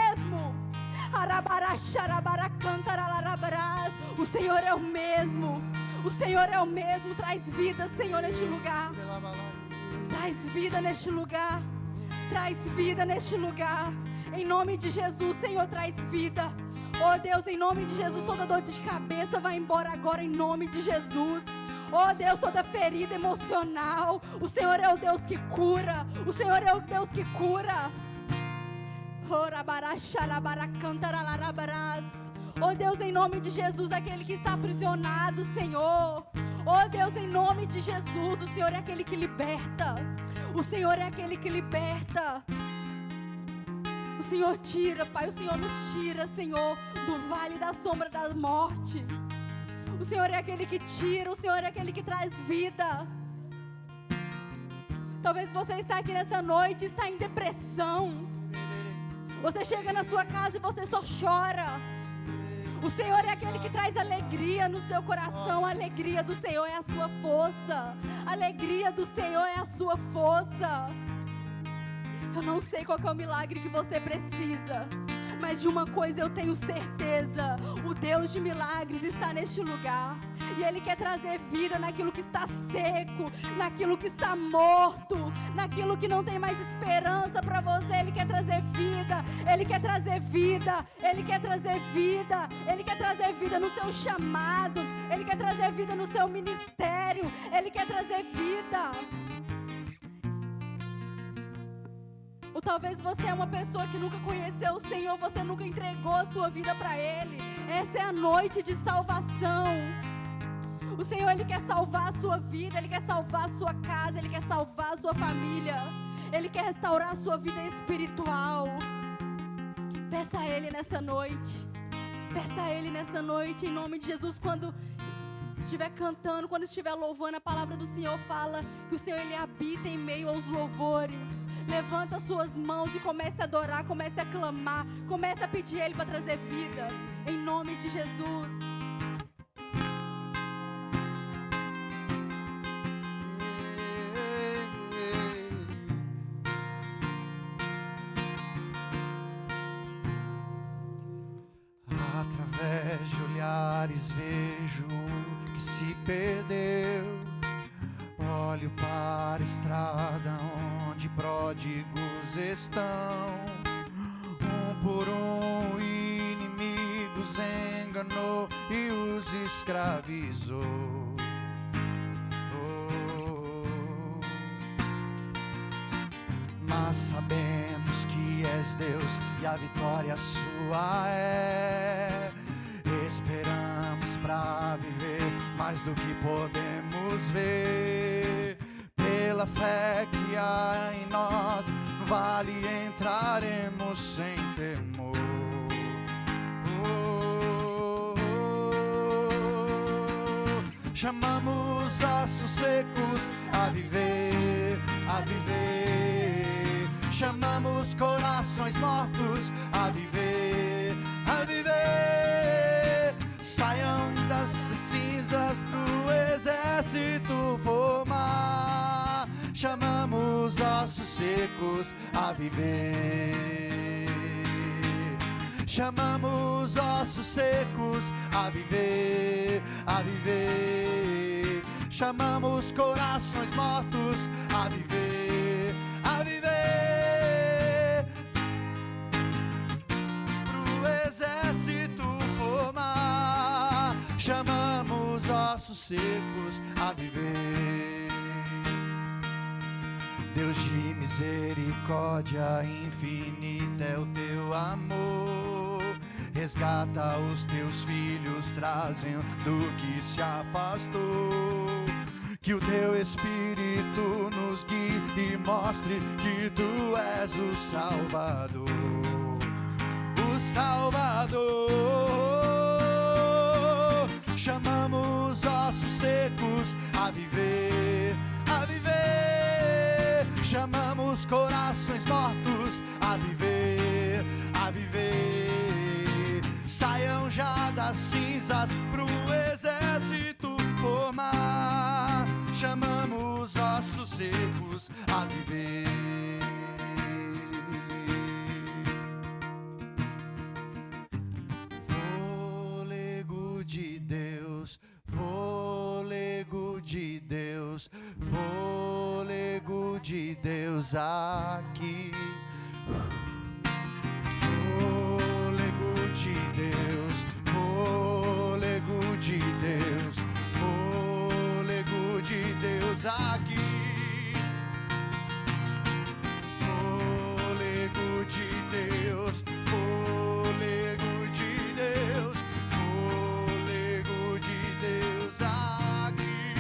O Senhor é o mesmo. O Senhor é o mesmo. Traz vida, Senhor, neste lugar. Traz vida neste lugar. Traz vida neste lugar. Em nome de Jesus, Senhor, traz vida. Oh Deus, em nome de Jesus, toda dor de cabeça vai embora agora, em nome de Jesus. Oh Deus, toda ferida emocional. O Senhor é o Deus que cura. O Senhor é o Deus que cura. Oh Deus, em nome de Jesus, aquele que está aprisionado, Senhor. Oh Deus, em nome de Jesus, o Senhor é aquele que liberta. O Senhor é aquele que liberta. O Senhor tira, Pai, o Senhor nos tira, Senhor, do vale da sombra da morte. O Senhor é aquele que tira, o Senhor é aquele que traz vida. Talvez você está aqui nessa noite, está em depressão. Você chega na sua casa e você só chora. O Senhor é aquele que traz alegria no seu coração. A alegria do Senhor é a sua força. A alegria do Senhor é a sua força. Eu não sei qual que é o milagre que você precisa, mas de uma coisa eu tenho certeza: o Deus de milagres está neste lugar. E Ele quer trazer vida naquilo que está seco, naquilo que está morto, naquilo que não tem mais esperança para você. Ele quer trazer vida, Ele quer trazer vida, Ele quer trazer vida, Ele quer trazer vida no seu chamado, Ele quer trazer vida no seu ministério, Ele quer trazer vida. Ou talvez você é uma pessoa que nunca conheceu o Senhor, você nunca entregou a sua vida para Ele. Essa é a noite de salvação. O Senhor, Ele quer salvar a sua vida, Ele quer salvar a sua casa, Ele quer salvar a sua família. Ele quer restaurar a sua vida espiritual. Peça a Ele nessa noite. Peça a Ele nessa noite, em nome de Jesus. Quando estiver cantando, quando estiver louvando, a palavra do Senhor fala que o Senhor, Ele habita em meio aos louvores. Levanta as suas mãos e comece a adorar, comece a clamar, comece a pedir a Ele para trazer vida, em nome de Jesus. Através de olhares vejo que se perdeu. Olho para a estrada onde pródigos estão. Um por um inimigos enganou e os escravizou. Mas sabemos que és Deus e a vitória sua é. Esperamos pra viver mais do que podemos ver. Pela fé que há em nós, no vale entraremos sem temor. Chamamos ossos secos a viver, a viver. Chamamos corações mortos a viver, a viver. Saiam das cinzas pro exército formar. Chamamos ossos secos a viver. Chamamos ossos secos a viver, a viver. Chamamos corações mortos a viver, a viver. Pro exército formar. Chamamos ossos secos a viver. Deus de misericórdia infinita é o teu amor. Resgata os teus filhos, trazendo do que se afastou. Que o teu Espírito nos guie e mostre que tu és o Salvador. O Salvador. Chamamos ossos secos a viver, a viver. Chamamos corações mortos a viver, a viver. Saiam já das cinzas pro exército formar. Chamamos ossos secos a viver. Fôlego de Deus, fôlego de Deus, fôlego de Deus aqui. Fôlego de Deus, fôlego de Deus, fôlego de Deus aqui. Fôlego de Deus, fôlego de Deus, fôlego de Deus aqui.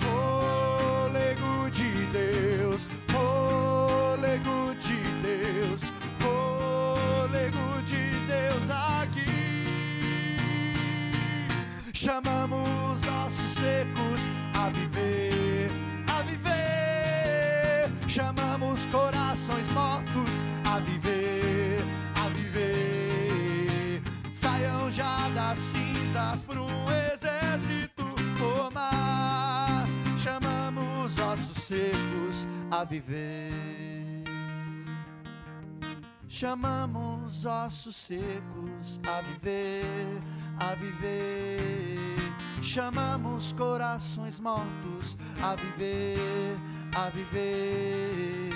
Fôlego de Deus, fôlego de Deus, fôlego de Deus aqui. Chamamos ossos secos a viver, a viver. Chamamos corações mortos a viver, a viver. Saiam já das cinzas para um exército formar. Chamamos ossos secos a viver. Chamamos ossos secos a viver, a viver. Chamamos corações mortos a viver, a viver.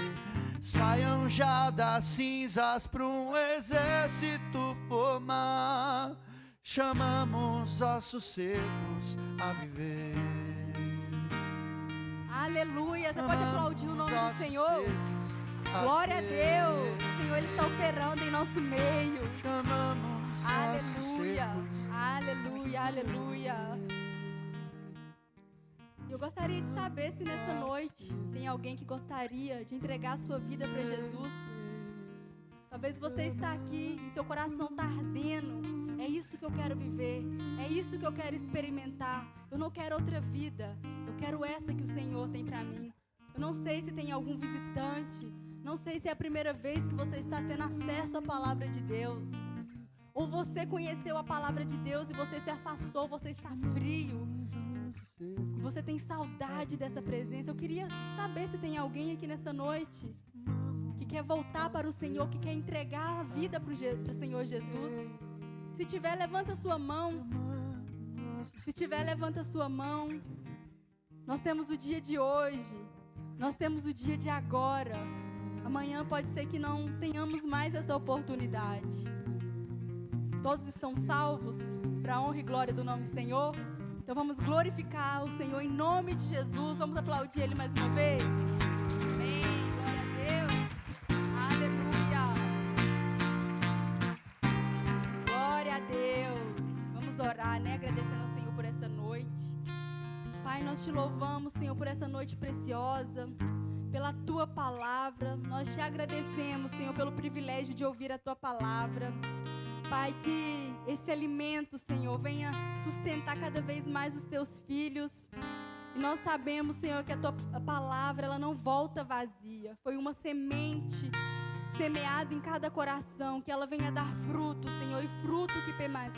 Saiam já das cinzas para um exército formar. Chamamos ossos secos a viver. Aleluia, você pode aplaudir o nome do Senhor? Glória a Deus, o Senhor, Ele está operando em nosso meio. Aleluia, aleluia, aleluia. Eu gostaria de saber se nessa noite tem alguém que gostaria de entregar a sua vida para Jesus. Talvez você está aqui e seu coração está ardendo. É isso que eu quero viver. É isso que eu quero experimentar. Eu não quero outra vida. Eu quero essa que o Senhor tem para mim. Eu não sei se tem algum visitante. Não sei se é a primeira vez que você está tendo acesso à palavra de Deus. Ou você conheceu a palavra de Deus e você se afastou, você está frio. E você tem saudade dessa presença. Eu queria saber se tem alguém aqui nessa noite que quer voltar para o Senhor, que quer entregar a vida para o Senhor Jesus. Se tiver, levanta a sua mão. Se tiver, levanta a sua mão. Nós temos o dia de hoje. Nós temos o dia de agora. Amanhã pode ser que não tenhamos mais essa oportunidade. Todos estão salvos para a honra e glória do nome do Senhor? Então vamos glorificar o Senhor em nome de Jesus. Vamos aplaudir Ele mais uma vez. Amém. Glória a Deus. Aleluia. Glória a Deus. Vamos orar, né? Agradecendo ao Senhor por essa noite. Pai, nós te louvamos, Senhor, por essa noite preciosa, pela Tua palavra. Nós te agradecemos, Senhor, pelo privilégio de ouvir a Tua palavra. Pai, que esse alimento, Senhor, venha sustentar cada vez mais os Teus filhos. E nós sabemos, Senhor, que a Tua palavra, ela não volta vazia. Foi uma semente semeada em cada coração, que ela venha dar frutos, Senhor, e frutos que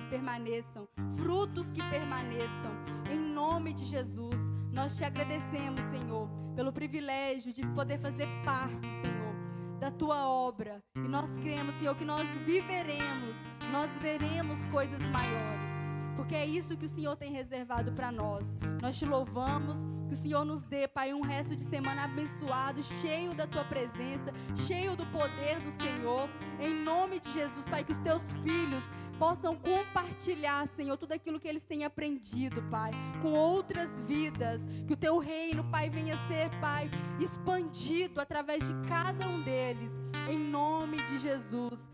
permaneçam. Frutos que permaneçam. Em nome de Jesus, nós te agradecemos, Senhor, pelo privilégio de poder fazer parte, Senhor, da Tua obra. E nós cremos, Senhor, que nós viveremos, nós veremos coisas maiores, porque é isso que o Senhor tem reservado para nós. Nós te louvamos, que o Senhor nos dê, Pai, um resto de semana abençoado, cheio da Tua presença, cheio do poder do Senhor. Em nome de Jesus, Pai, que os Teus filhos possam compartilhar, Senhor, tudo aquilo que eles têm aprendido, Pai, com outras vidas. Que o Teu reino, Pai, venha ser, Pai, expandido através de cada um deles. Em nome de Jesus.